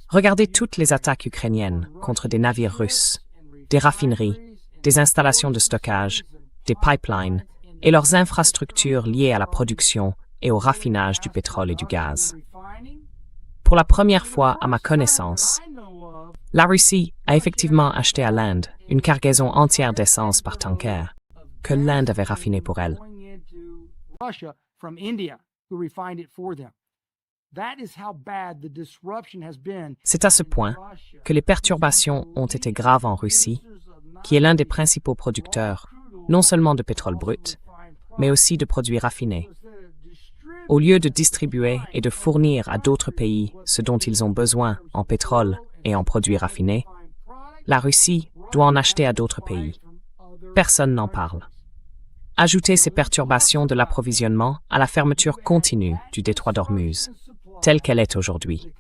[SPEAKER 3] Regardez toutes les attaques ukrainiennes contre des navires russes, des raffineries, des installations de stockage, des pipelines et leurs infrastructures liées à la production et au raffinage du pétrole et du gaz. Pour la première fois à ma connaissance, la Russie a effectivement acheté à l'Inde une cargaison entière d'essence par tanker que l'Inde avait raffinée pour elle. C'est à ce point que les perturbations ont été graves en Russie, qui est l'un des principaux producteurs, non seulement de pétrole brut, mais aussi de produits raffinés. Au lieu de distribuer et de fournir à d'autres pays ce dont ils ont besoin en pétrole et en produits raffinés, la Russie doit en acheter à d'autres pays. Personne n'en parle. Ajoutez ces perturbations de l'approvisionnement à la fermeture continue du détroit d'Ormuz, telle qu'elle est aujourd'hui.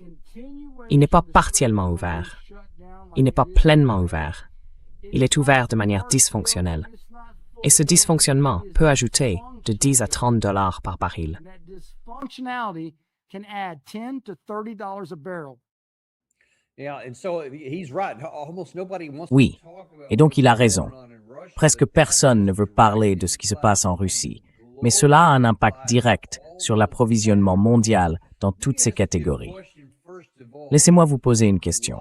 [SPEAKER 3] Il n'est pas partiellement ouvert. Il n'est pas pleinement ouvert. Il est ouvert de manière dysfonctionnelle. Et ce dysfonctionnement peut ajouter de 10 à 30 $ par baril.
[SPEAKER 1] Oui, et donc il a raison. Presque personne ne veut parler de ce qui se passe en Russie, mais cela a un impact direct sur l'approvisionnement mondial dans toutes ces catégories. Laissez-moi vous poser une question.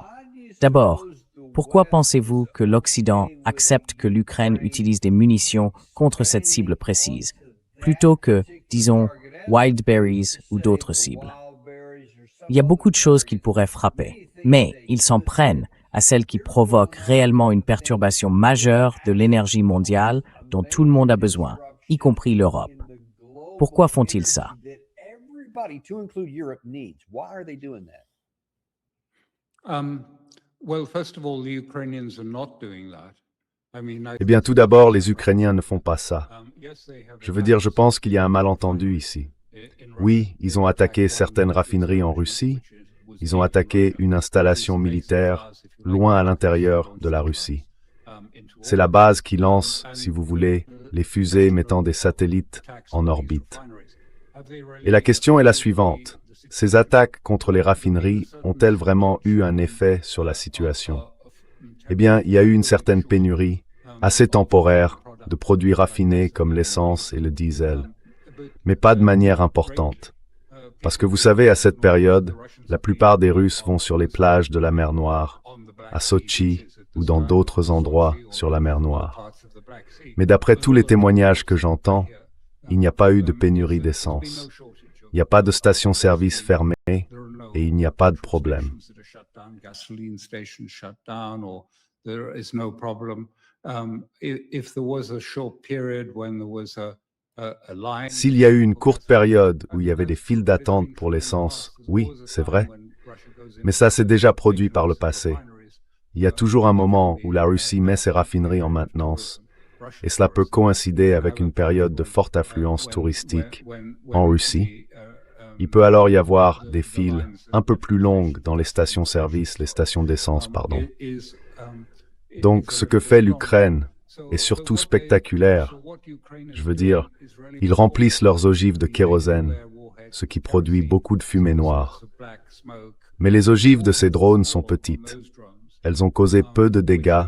[SPEAKER 1] D'abord, pourquoi pensez-vous que l'Occident accepte que l'Ukraine utilise des munitions contre cette cible précise, plutôt que, disons, Wildberries ou d'autres cibles? Il y a beaucoup de choses qu'ils pourraient frapper, mais ils s'en prennent à celles qui provoquent réellement une perturbation majeure de l'énergie mondiale dont tout le monde a besoin, y compris l'Europe. Pourquoi font-ils ça?
[SPEAKER 2] Eh bien, tout d'abord, les Ukrainiens ne font pas ça. Je veux dire, je pense qu'il y a un malentendu ici. Oui, ils ont attaqué certaines raffineries en Russie. Ils ont attaqué une installation militaire loin à l'intérieur de la Russie. C'est la base qui lance, si vous voulez, les fusées mettant des satellites en orbite. Et la question est la suivante. Ces attaques contre les raffineries ont-elles vraiment eu un effet sur la situation? Eh bien, il y a eu une certaine pénurie, assez temporaire, de produits raffinés comme l'essence et le diesel, mais pas de manière importante. Parce que vous savez, à cette période, la plupart des Russes vont sur les plages de la mer Noire, à Sochi ou dans d'autres endroits sur la mer Noire. Mais d'après tous les témoignages que j'entends, il n'y a pas eu de pénurie d'essence. Il n'y a pas de station-service fermée et il n'y a pas de problème. S'il y a eu une courte période où il y avait des files d'attente pour l'essence, oui, c'est vrai. Mais ça s'est déjà produit par le passé. Il y a toujours un moment où la Russie met ses raffineries en maintenance, et cela peut coïncider avec une période de forte affluence touristique en Russie. Il peut alors y avoir des files un peu plus longues dans les stations-service, les stations d'essence, pardon. Donc, ce que fait l'Ukraine est surtout spectaculaire. Je veux dire, ils remplissent leurs ogives de kérosène, ce qui produit beaucoup de fumée noire. Mais les ogives de ces drones sont petites. Elles ont causé peu de dégâts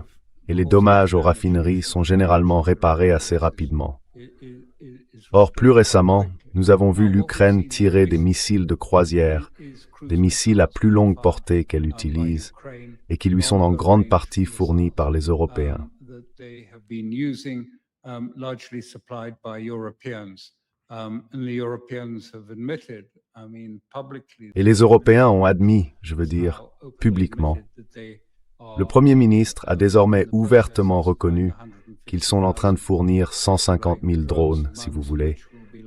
[SPEAKER 2] et les dommages aux raffineries sont généralement réparés assez rapidement. Or, plus récemment, nous avons vu l'Ukraine tirer des missiles de croisière, des missiles à plus longue portée qu'elle utilise et qui lui sont en grande partie fournis par les Européens. Et les Européens ont admis, je veux dire, publiquement. Le Premier ministre a désormais ouvertement reconnu qu'ils sont en train de fournir 150 000 drones, si vous voulez,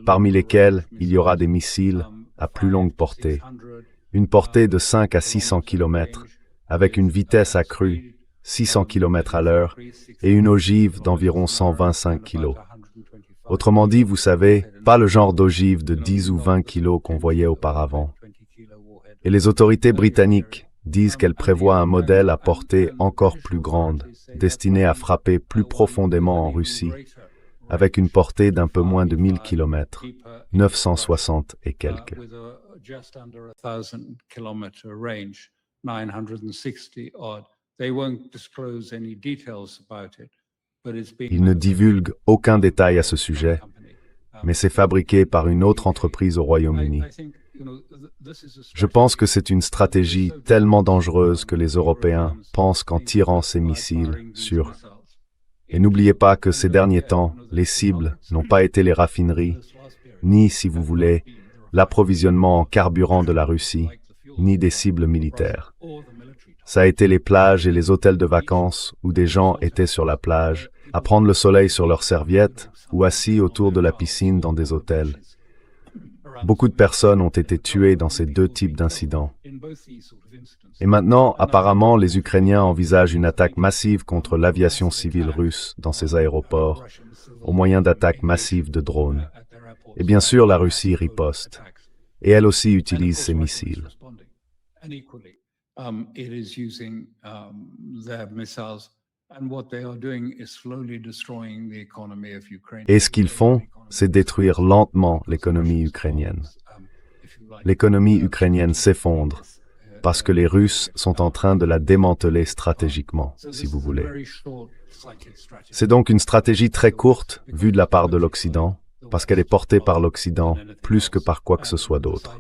[SPEAKER 2] parmi lesquels il y aura des missiles à plus longue portée, une portée de 5 à 600 km, avec une vitesse accrue, 600 km à l'heure, et une ogive d'environ 125 kg. Autrement dit, vous savez, pas le genre d'ogive de 10 ou 20 kg qu'on voyait auparavant. Et les autorités britanniques disent qu'elles prévoient un modèle à portée encore plus grande, destiné à frapper plus profondément en Russie, avec une portée d'un peu moins de 1000 km, 960 et quelques. Ils ne divulguent aucun détail à ce sujet, mais c'est fabriqué par une autre entreprise au Royaume-Uni. Je pense que c'est une stratégie tellement dangereuse que les Européens pensent qu'en tirant ces missiles sur... Et n'oubliez pas que ces derniers temps, les cibles n'ont pas été les raffineries, ni, si vous voulez, l'approvisionnement en carburant de la Russie, ni des cibles militaires. Ça a été les plages et les hôtels de vacances où des gens étaient sur la plage, à prendre le soleil sur leurs serviettes ou assis autour de la piscine dans des hôtels. Beaucoup de personnes ont été tuées dans ces deux types d'incidents. Et maintenant, apparemment, les Ukrainiens envisagent une attaque massive contre l'aviation civile russe dans ces aéroports, au moyen d'attaques massives de drones. Et bien sûr, la Russie riposte. Et elle aussi utilise ces missiles. Et ce qu'ils font, c'est détruire lentement l'économie ukrainienne. L'économie ukrainienne s'effondre parce que les Russes sont en train de la démanteler stratégiquement, si vous voulez. C'est donc une stratégie très courte, vue de la part de l'Occident, parce qu'elle est portée par l'Occident plus que par quoi que ce soit d'autre.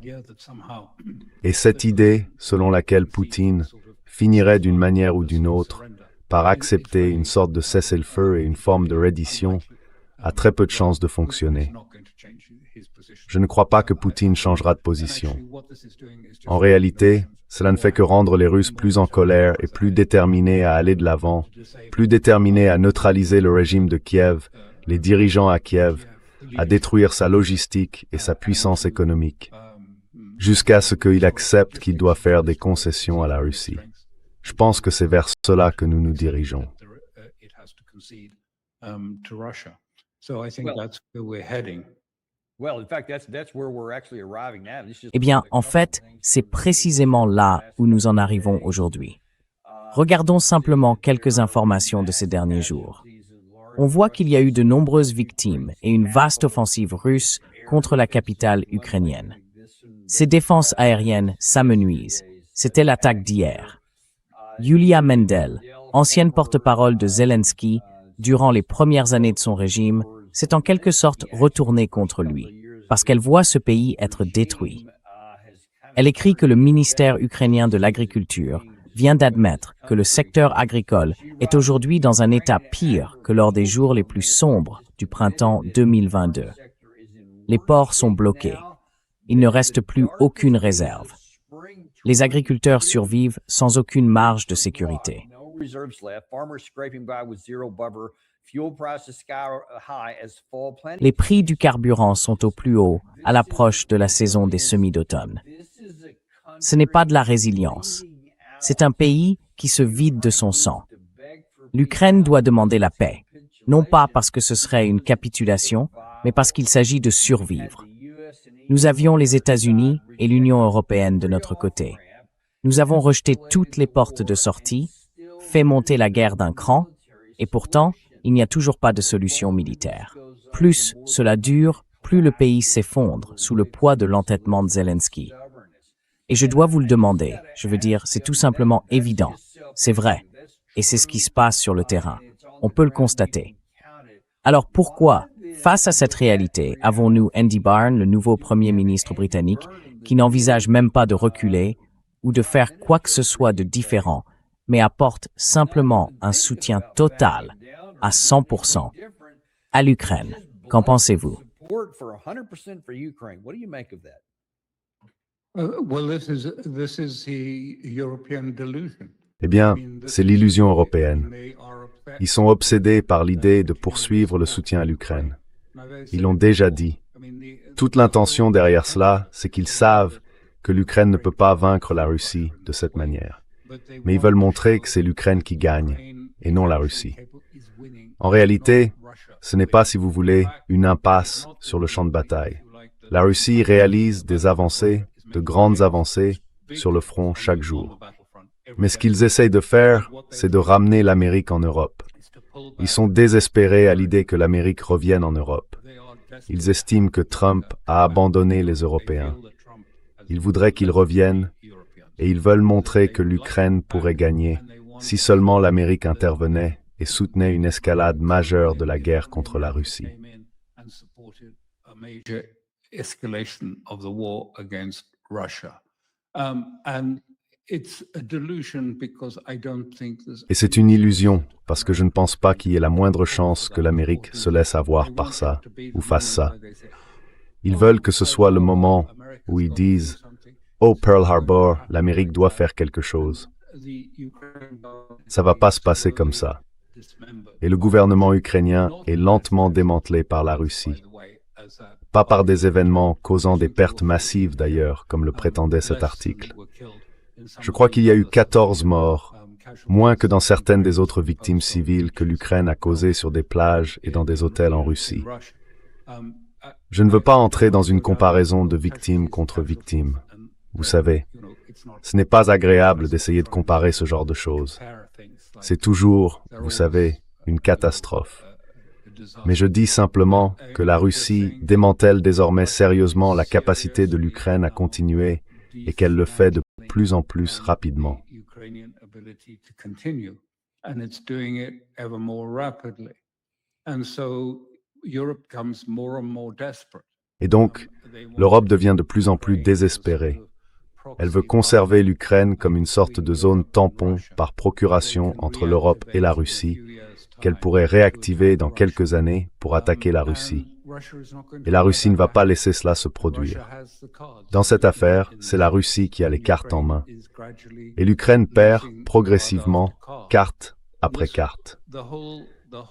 [SPEAKER 2] Et cette idée, selon laquelle Poutine finirait d'une manière ou d'une autre par accepter une sorte de cessez-le-feu et une forme de reddition, a très peu de chances de fonctionner. Je ne crois pas que Poutine changera de position. En réalité, cela ne fait que rendre les Russes plus en colère et plus déterminés à aller de l'avant, plus déterminés à neutraliser le régime de Kiev, les dirigeants à Kiev, à détruire sa logistique et sa puissance économique, jusqu'à ce qu'il accepte qu'il doit faire des concessions à la Russie. Je pense que c'est vers cela que nous nous dirigeons.
[SPEAKER 1] Eh bien, en fait, c'est précisément là où nous en arrivons aujourd'hui. Regardons simplement quelques informations de ces derniers jours. On voit qu'il y a eu de nombreuses victimes et une vaste offensive russe contre la capitale ukrainienne. Ces défenses aériennes s'amenuisent. C'était l'attaque d'hier. Yulia Mendel, ancienne porte-parole de Zelensky, durant les premières années de son régime, s'est en quelque sorte retournée contre lui, parce qu'elle voit ce pays être détruit. Elle écrit que le ministère ukrainien de l'Agriculture vient d'admettre que le secteur agricole est aujourd'hui dans un état pire que lors des jours les plus sombres du printemps 2022. Les ports sont bloqués. Il ne reste plus aucune réserve. Les agriculteurs survivent sans aucune marge de sécurité. Les prix du carburant sont au plus haut à l'approche de la saison des semis d'automne. Ce n'est pas de la résilience. C'est un pays qui se vide de son sang. L'Ukraine doit demander la paix, non pas parce que ce serait une capitulation, mais parce qu'il s'agit de survivre. Nous avions les États-Unis et l'Union européenne de notre côté. Nous avons rejeté toutes les portes de sortie, fait monter la guerre d'un cran, et pourtant, il n'y a toujours pas de solution militaire. Plus cela dure, plus le pays s'effondre sous le poids de l'entêtement de Zelensky. Et je dois vous le demander, je veux dire, c'est tout simplement évident. C'est vrai. Et c'est ce qui se passe sur le terrain. On peut le constater. Alors pourquoi, face à cette réalité, avons-nous Andy Barnes, le nouveau Premier ministre britannique, qui n'envisage même pas de reculer ou de faire quoi que ce soit de différent, mais apporte simplement un soutien total, à 100%, à l'Ukraine? Qu'en pensez-vous?
[SPEAKER 2] Eh bien, c'est l'illusion européenne. Ils sont obsédés par l'idée de poursuivre le soutien à l'Ukraine. Ils l'ont déjà dit. Toute l'intention derrière cela, c'est qu'ils savent que l'Ukraine ne peut pas vaincre la Russie de cette manière. Mais ils veulent montrer que c'est l'Ukraine qui gagne, et non la Russie. En réalité, ce n'est pas, si vous voulez, une impasse sur le champ de bataille. La Russie réalise des avancées, de grandes avancées, sur le front chaque jour. Mais ce qu'ils essayent de faire, c'est de ramener l'Amérique en Europe. Ils sont désespérés à l'idée que l'Amérique revienne en Europe. Ils estiment que Trump a abandonné les Européens. Ils voudraient qu'ils reviennent et ils veulent montrer que l'Ukraine pourrait gagner si seulement l'Amérique intervenait et soutenait une escalade majeure de la guerre contre la Russie. Et c'est une illusion, parce que je ne pense pas qu'il y ait la moindre chance que l'Amérique se laisse avoir par ça, ou fasse ça. Ils veulent que ce soit le moment où ils disent « Oh, Pearl Harbor, l'Amérique doit faire quelque chose ». Ça va pas se passer comme ça. Et le gouvernement ukrainien est lentement démantelé par la Russie. Pas par des événements causant des pertes massives d'ailleurs, comme le prétendait cet article. Je crois qu'il y a eu 14 morts, moins que dans certaines des autres victimes civiles que l'Ukraine a causées sur des plages et dans des hôtels en Russie. Je ne veux pas entrer dans une comparaison de victime contre victime. Vous savez, ce n'est pas agréable d'essayer de comparer ce genre de choses. C'est toujours, vous savez, une catastrophe. Mais je dis simplement que la Russie démantèle désormais sérieusement la capacité de l'Ukraine à continuer et qu'elle le fait de plus en plus rapidement. Et donc, l'Europe devient de plus en plus désespérée. Elle veut conserver l'Ukraine comme une sorte de zone tampon par procuration entre l'Europe et la Russie, qu'elle pourrait réactiver dans quelques années pour attaquer la Russie. Et la Russie ne va pas laisser cela se produire. Dans cette affaire, c'est la Russie qui a les cartes en main. Et l'Ukraine perd progressivement, carte après carte.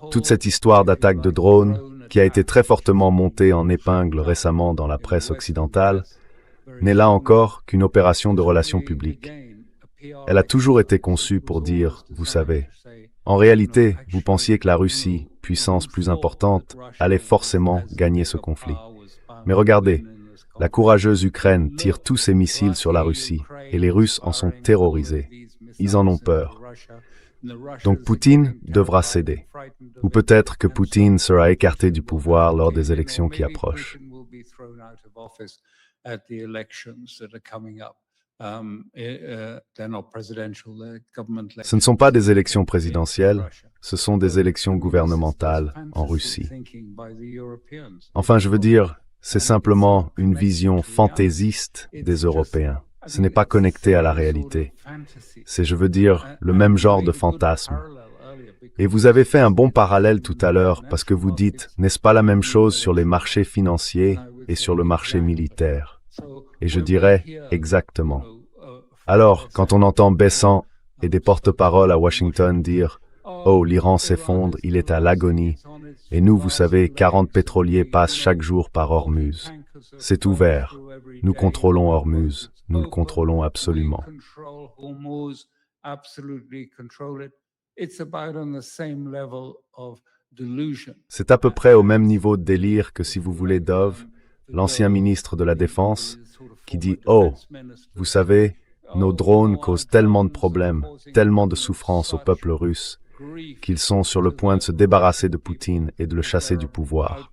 [SPEAKER 2] Toute cette histoire d'attaque de drones, qui a été très fortement montée en épingle récemment dans la presse occidentale, n'est là encore qu'une opération de relations publiques. Elle a toujours été conçue pour dire, vous savez, en réalité, vous pensiez que la Russie, puissance plus importante, allait forcément gagner ce conflit. Mais regardez, la courageuse Ukraine tire tous ses missiles sur la Russie, et les Russes en sont terrorisés. Ils en ont peur. Donc Poutine devra céder. Ou peut-être que Poutine sera écarté du pouvoir lors des élections qui approchent. Ce ne sont pas des élections présidentielles, ce sont des élections gouvernementales en Russie. Enfin, je veux dire, c'est simplement une vision fantaisiste des Européens. Ce n'est pas connecté à la réalité. C'est, je veux dire, le même genre de fantasme. Et vous avez fait un bon parallèle tout à l'heure parce que vous dites, n'est-ce pas la même chose sur les marchés financiers et sur le marché militaire? Et je dirais exactement. Alors, quand on entend Besant et des porte-paroles à Washington dire « Oh, l'Iran s'effondre, il est à l'agonie », et nous, vous savez, 40 pétroliers passent chaque jour par Hormuz. C'est ouvert. Nous contrôlons Hormuz. Nous le contrôlons absolument. C'est à peu près au même niveau de délire que, si vous voulez, Dove, l'ancien ministre de la Défense, qui dit « Oh, vous savez, nos drones causent tellement de problèmes, tellement de souffrances au peuple russe, qu'ils sont sur le point de se débarrasser de Poutine et de le chasser du pouvoir. »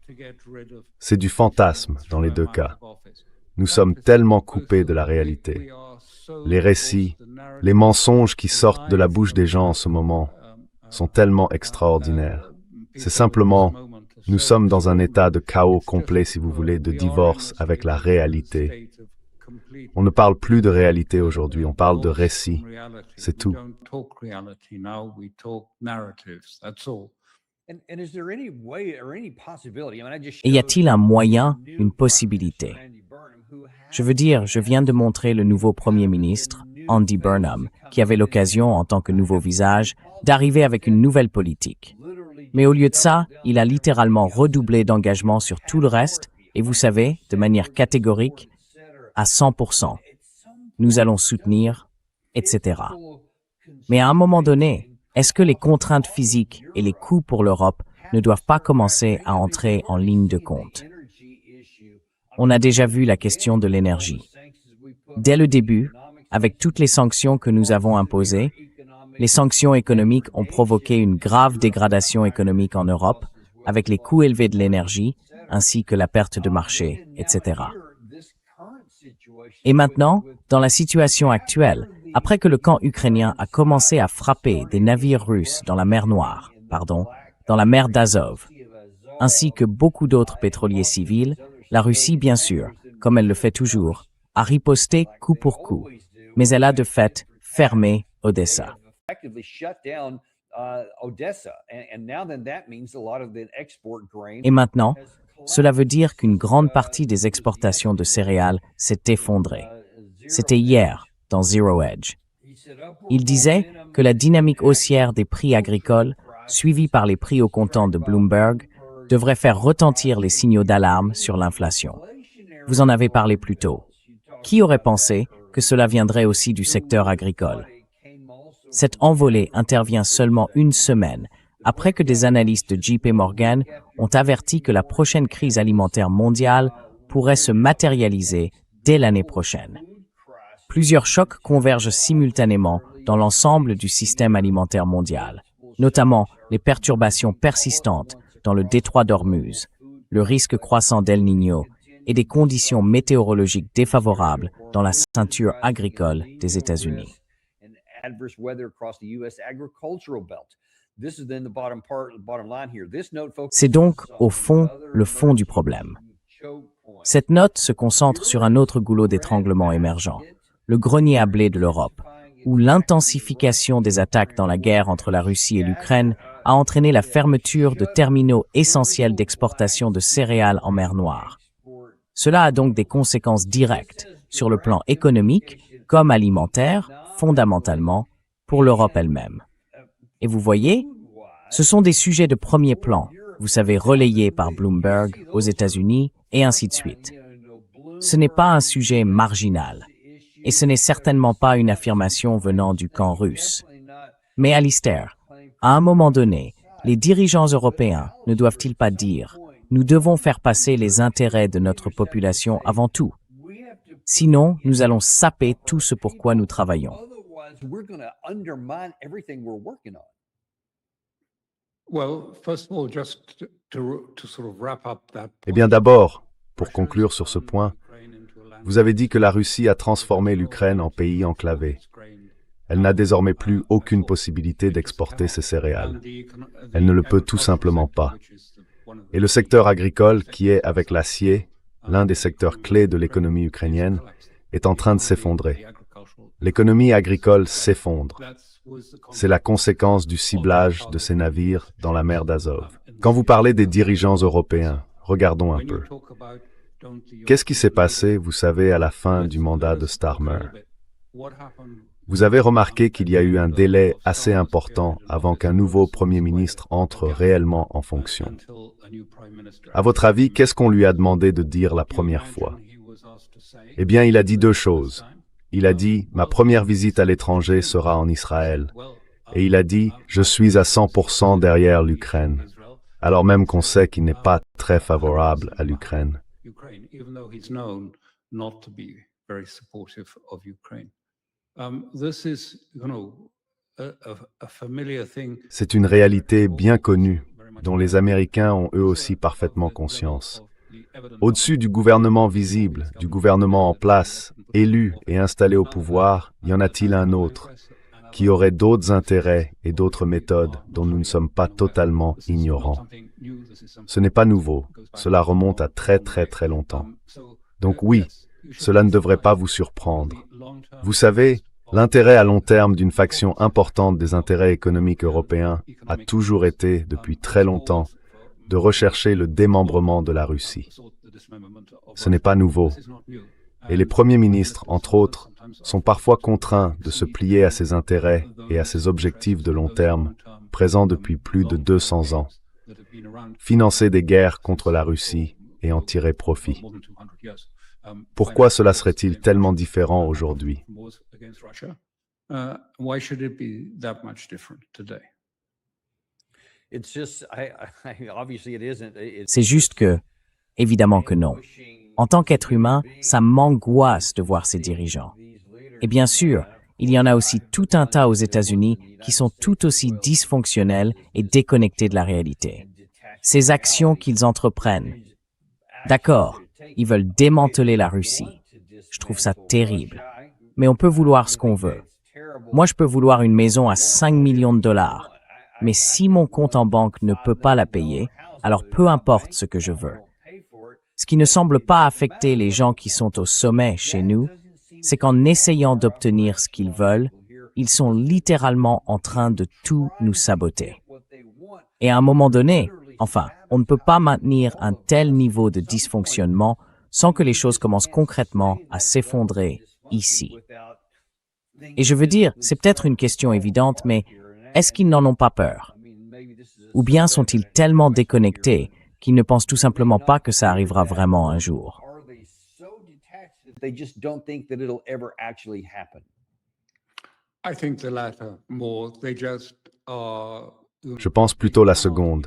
[SPEAKER 2] C'est du fantasme dans les deux cas. Nous sommes tellement coupés de la réalité. Les récits, les mensonges qui sortent de la bouche des gens en ce moment sont tellement extraordinaires. C'est simplement, nous sommes dans un état de chaos complet, si vous voulez, de divorce avec la réalité. On ne parle plus de réalité aujourd'hui, on parle de récits. C'est tout.
[SPEAKER 1] Et y a-t-il un moyen, une possibilité? Je veux dire, je viens de montrer le nouveau Premier ministre, Andy Burnham, qui avait l'occasion, en tant que nouveau visage, d'arriver avec une nouvelle politique. Mais au lieu de ça, il a littéralement redoublé d'engagement sur tout le reste, et vous savez, de manière catégorique, à 100%. Nous allons soutenir, etc. Mais à un moment donné, est-ce que les contraintes physiques et les coûts pour l'Europe ne doivent pas commencer à entrer en ligne de compte? On a déjà vu la question de l'énergie. Dès le début, avec toutes les sanctions que nous avons imposées, les sanctions économiques ont provoqué une grave dégradation économique en Europe, avec les coûts élevés de l'énergie, ainsi que la perte de marché, etc. Et maintenant, dans la situation actuelle, après que le camp ukrainien a commencé à frapper des navires russes dans la mer Noire, dans la mer d'Azov, ainsi que beaucoup d'autres pétroliers civils, la Russie, bien sûr, comme elle le fait toujours, a riposté coup pour coup, mais elle a de fait fermé Odessa. Et maintenant, cela veut dire qu'une grande partie des exportations de céréales s'est effondrée. C'était hier, dans Zero Hedge. Il disait que la dynamique haussière des prix agricoles, suivie par les prix au comptant de Bloomberg, devrait faire retentir les signaux d'alarme sur l'inflation. Vous en avez parlé plus tôt. Qui aurait pensé que cela viendrait aussi du secteur agricole? Cette envolée intervient seulement une semaine après que des analystes de JP Morgan ont averti que la prochaine crise alimentaire mondiale pourrait se matérialiser dès l'année prochaine. Plusieurs chocs convergent simultanément dans l'ensemble du système alimentaire mondial, notamment les perturbations persistantes dans le détroit d'Ormuz, le risque croissant d'El Niño et des conditions météorologiques défavorables dans la ceinture agricole des États-Unis. C'est donc, au fond, le fond du problème. Cette note se concentre sur un autre goulot d'étranglement émergent, le grenier à blé de l'Europe, où l'intensification des attaques dans la guerre entre la Russie et l'Ukraine a entraîné la fermeture de terminaux essentiels d'exportation de céréales en mer Noire. Cela a donc des conséquences directes sur le plan économique comme alimentaire, fondamentalement, pour l'Europe elle-même. Et vous voyez, ce sont des sujets de premier plan, vous savez, relayés par Bloomberg aux États-Unis et ainsi de suite. Ce n'est pas un sujet marginal, et ce n'est certainement pas une affirmation venant du camp russe. Mais Alistair, à un moment donné, les dirigeants européens ne doivent-ils pas dire « Nous devons faire passer les intérêts de notre population avant tout. Sinon, nous allons saper tout ce pour quoi nous travaillons. »
[SPEAKER 2] Eh bien d'abord, pour conclure sur ce point, vous avez dit que la Russie a transformé l'Ukraine en pays enclavé. Elle n'a désormais plus aucune possibilité d'exporter ses céréales. Elle ne le peut tout simplement pas. Et le secteur agricole, qui est, avec l'acier, l'un des secteurs clés de l'économie ukrainienne, est en train de s'effondrer. L'économie agricole s'effondre. C'est la conséquence du ciblage de ces navires dans la mer d'Azov. Quand vous parlez des dirigeants européens, regardons un peu. Qu'est-ce qui s'est passé, vous savez, à la fin du mandat de Starmer? Vous avez remarqué qu'il y a eu un délai assez important avant qu'un nouveau Premier ministre entre réellement en fonction. À votre avis, qu'est-ce qu'on lui a demandé de dire la première fois? Eh bien, il a dit deux choses. Il a dit « Ma première visite à l'étranger sera en Israël ». Et il a dit « Je suis à 100% derrière l'Ukraine », alors même qu'on sait qu'il n'est pas très favorable à l'Ukraine. C'est une réalité bien connue, dont les Américains ont eux aussi parfaitement conscience. Au-dessus du gouvernement visible, du gouvernement en place, élu et installé au pouvoir, y en a-t-il un autre, qui aurait d'autres intérêts et d'autres méthodes dont nous ne sommes pas totalement ignorants? Ce n'est pas nouveau, cela remonte à très longtemps. Donc oui, cela ne devrait pas vous surprendre. Vous savez, l'intérêt à long terme d'une faction importante des intérêts économiques européens a toujours été, depuis très longtemps, de rechercher le démembrement de la Russie. Ce n'est pas nouveau. Et les premiers ministres, entre autres, sont parfois contraints de se plier à ces intérêts et à ces objectifs de long terme, présents depuis plus de 200 ans. Financer des guerres contre la Russie et en tirer profit. Pourquoi cela serait-il tellement différent aujourd'hui?
[SPEAKER 1] C'est juste que, évidemment que non. En tant qu'être humain, ça m'angoisse de voir ces dirigeants. Et bien sûr, il y en a aussi tout un tas aux États-Unis qui sont tout aussi dysfonctionnels et déconnectés de la réalité. Ces actions qu'ils entreprennent. D'accord, ils veulent démanteler la Russie. Je trouve ça terrible. Mais on peut vouloir ce qu'on veut. Moi, je peux vouloir une maison à 5 millions de dollars. Mais si mon compte en banque ne peut pas la payer, alors peu importe ce que je veux. Ce qui ne semble pas affecter les gens qui sont au sommet chez nous, c'est qu'en essayant d'obtenir ce qu'ils veulent, ils sont littéralement en train de tout nous saboter. Et à un moment donné, enfin, on ne peut pas maintenir un tel niveau de dysfonctionnement sans que les choses commencent concrètement à s'effondrer ici. Et je veux dire, c'est peut-être une question évidente, mais est-ce qu'ils n'en ont pas peur? Ou bien sont-ils tellement déconnectés qu'ils ne pensent tout simplement pas que ça arrivera vraiment un jour?
[SPEAKER 2] Je pense plutôt la seconde.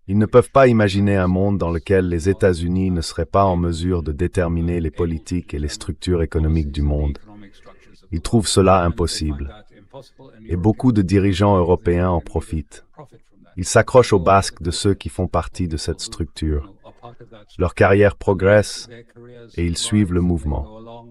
[SPEAKER 2] Ils ne peuvent pas imaginer un monde dans lequel les États-Unis ne seraient pas en mesure de déterminer les politiques et les structures économiques du monde. Ils trouvent cela impossible. Et beaucoup de dirigeants européens en profitent. Ils s'accrochent aux basques de ceux qui font partie de cette structure. Leur carrière progresse et ils suivent le mouvement.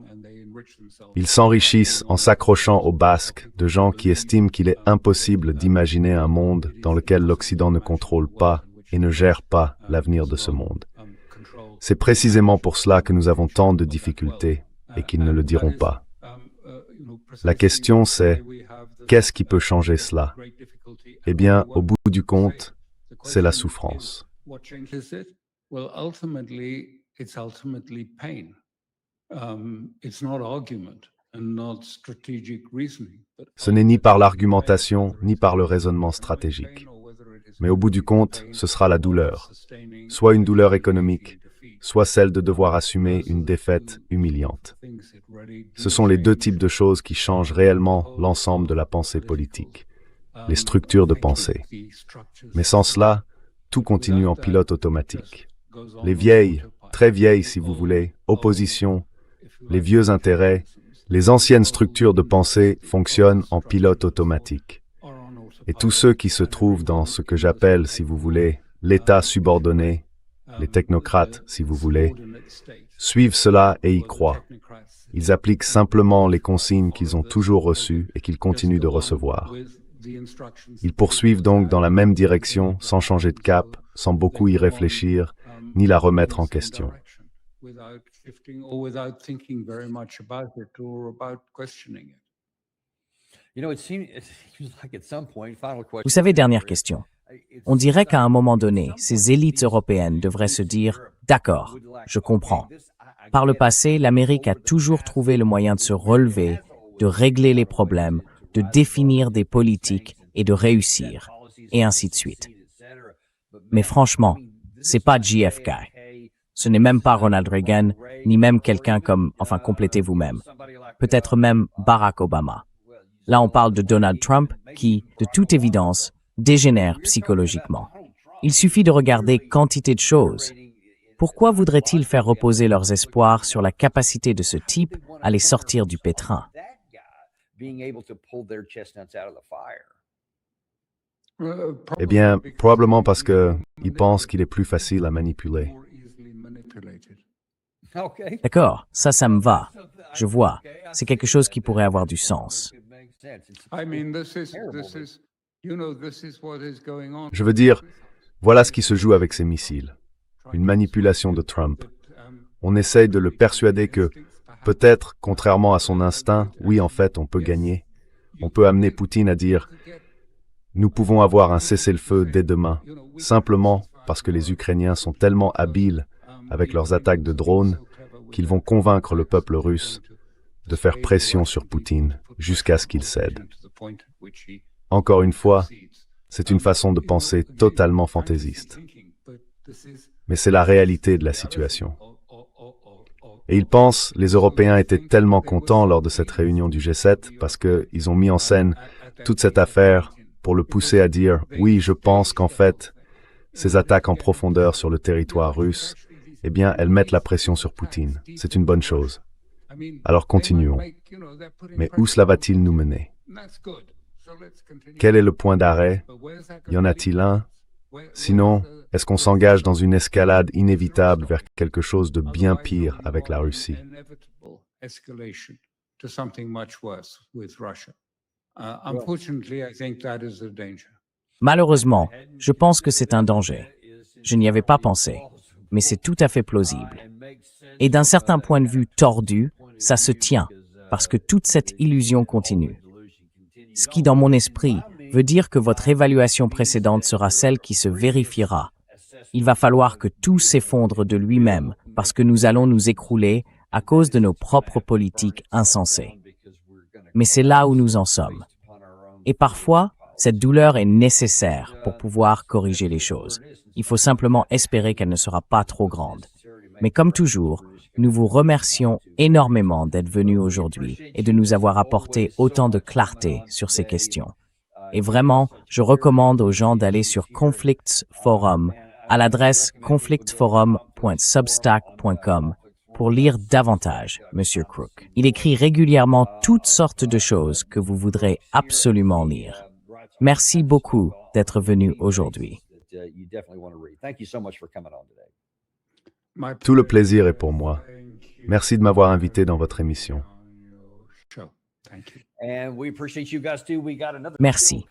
[SPEAKER 2] Ils s'enrichissent en s'accrochant aux basques de gens qui estiment qu'il est impossible d'imaginer un monde dans lequel l'Occident ne contrôle pas et ne gère pas l'avenir de ce monde. C'est précisément pour cela que nous avons tant de difficultés et qu'ils ne le diront pas. La question c'est, qu'est-ce qui peut changer cela? Eh bien, au bout du compte, c'est la souffrance. Ce n'est ni par l'argumentation, ni par le raisonnement stratégique. Mais au bout du compte, ce sera la douleur. Soit une douleur économique, soit celle de devoir assumer une défaite humiliante. Ce sont les deux types de choses qui changent réellement l'ensemble de la pensée politique, les structures de pensée. Mais sans cela, tout continue en pilote automatique. Les vieilles, très vieilles si vous voulez, oppositions, les vieux intérêts, les anciennes structures de pensée fonctionnent en pilote automatique. Et tous ceux qui se trouvent dans ce que j'appelle, si vous voulez, l'État subordonné, les technocrates, si vous voulez, suivent cela et y croient. Ils appliquent simplement les consignes qu'ils ont toujours reçues et qu'ils continuent de recevoir. Ils poursuivent donc dans la même direction, sans changer de cap, sans beaucoup y réfléchir, ni la remettre en question.
[SPEAKER 1] Vous savez, dernière question. On dirait qu'à un moment donné, ces élites européennes devraient se dire « D'accord, je comprends. Par le passé, l'Amérique a toujours trouvé le moyen de se relever, de régler les problèmes, de définir des politiques et de réussir, et ainsi de suite. Mais franchement, c'est pas JFK. Ce n'est même pas Ronald Reagan, ni même quelqu'un comme, enfin, complétez vous-même. Peut-être même Barack Obama. Là, on parle de Donald Trump qui, de toute évidence, dégénère psychologiquement. Il suffit de regarder quantité de choses. Pourquoi voudraient-ils faire reposer leurs espoirs sur la capacité de ce type à les sortir du pétrin?
[SPEAKER 2] Eh bien, probablement parce qu'ils pensent qu'il est plus facile à manipuler.
[SPEAKER 1] D'accord, ça me va. Je vois. C'est quelque chose qui pourrait avoir du sens.
[SPEAKER 2] Je veux dire, voilà ce qui se joue avec ces missiles. Une manipulation de Trump. On essaye de le persuader que, peut-être, contrairement à son instinct, oui, en fait, on peut gagner. On peut amener Poutine à dire « Nous pouvons avoir un cessez-le-feu dès demain, simplement parce que les Ukrainiens sont tellement habiles avec leurs attaques de drones qu'ils vont convaincre le peuple russe de faire pression sur Poutine jusqu'à ce qu'il cède. Encore une fois, c'est une façon de penser totalement fantaisiste. Mais c'est la réalité de la situation. Et ils pensent, les Européens étaient tellement contents lors de cette réunion du G7 parce qu'ils ont mis en scène toute cette affaire pour le pousser à dire « Oui, je pense qu'en fait, ces attaques en profondeur sur le territoire russe, eh bien, elles mettent la pression sur Poutine. C'est une bonne chose. Alors continuons. Mais où cela va-t-il nous mener? Quel est le point d'arrêt? Y en a-t-il un? Sinon, est-ce qu'on s'engage dans une escalade inévitable vers quelque chose de bien pire avec la Russie?
[SPEAKER 1] Malheureusement, je pense que c'est un danger. Je n'y avais pas pensé, mais c'est tout à fait plausible. Et d'un certain point de vue tordu, ça se tient, parce que toute cette illusion continue. Ce qui, dans mon esprit, veut dire que votre évaluation précédente sera celle qui se vérifiera. Il va falloir que tout s'effondre de lui-même, parce que nous allons nous écrouler à cause de nos propres politiques insensées. Mais c'est là où nous en sommes. Et parfois, cette douleur est nécessaire pour pouvoir corriger les choses. Il faut simplement espérer qu'elle ne sera pas trop grande. Mais comme toujours, nous vous remercions énormément d'être venus aujourd'hui et de nous avoir apporté autant de clarté sur ces questions. Et vraiment, je recommande aux gens d'aller sur Conflicts Forum à l'adresse conflictforum.substack.com pour lire davantage, Monsieur Crook. Il écrit régulièrement toutes sortes de choses que vous voudrez absolument lire. Merci beaucoup d'être venu aujourd'hui.
[SPEAKER 2] Tout le plaisir est pour moi. Merci de m'avoir invité dans votre émission.
[SPEAKER 1] Merci.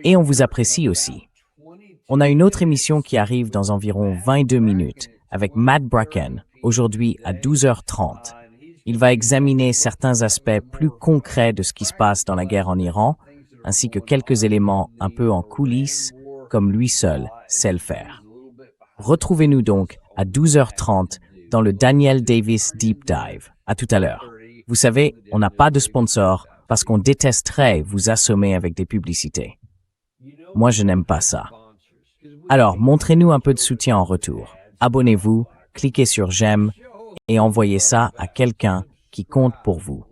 [SPEAKER 1] Et on vous apprécie aussi. On a une autre émission qui arrive dans environ 22 minutes avec Matt Bracken, aujourd'hui à 12h30. Il va examiner certains aspects plus concrets de ce qui se passe dans la guerre en Iran, ainsi que quelques éléments un peu en coulisses, comme lui seul sait le faire. Retrouvez-nous donc à 12h30 dans le Daniel Davis Deep Dive. À tout à l'heure. Vous savez, on n'a pas de sponsor parce qu'on détesterait vous assommer avec des publicités. Moi, je n'aime pas ça. Alors, montrez-nous un peu de soutien en retour. Abonnez-vous, cliquez sur j'aime et envoyez ça à quelqu'un qui compte pour vous.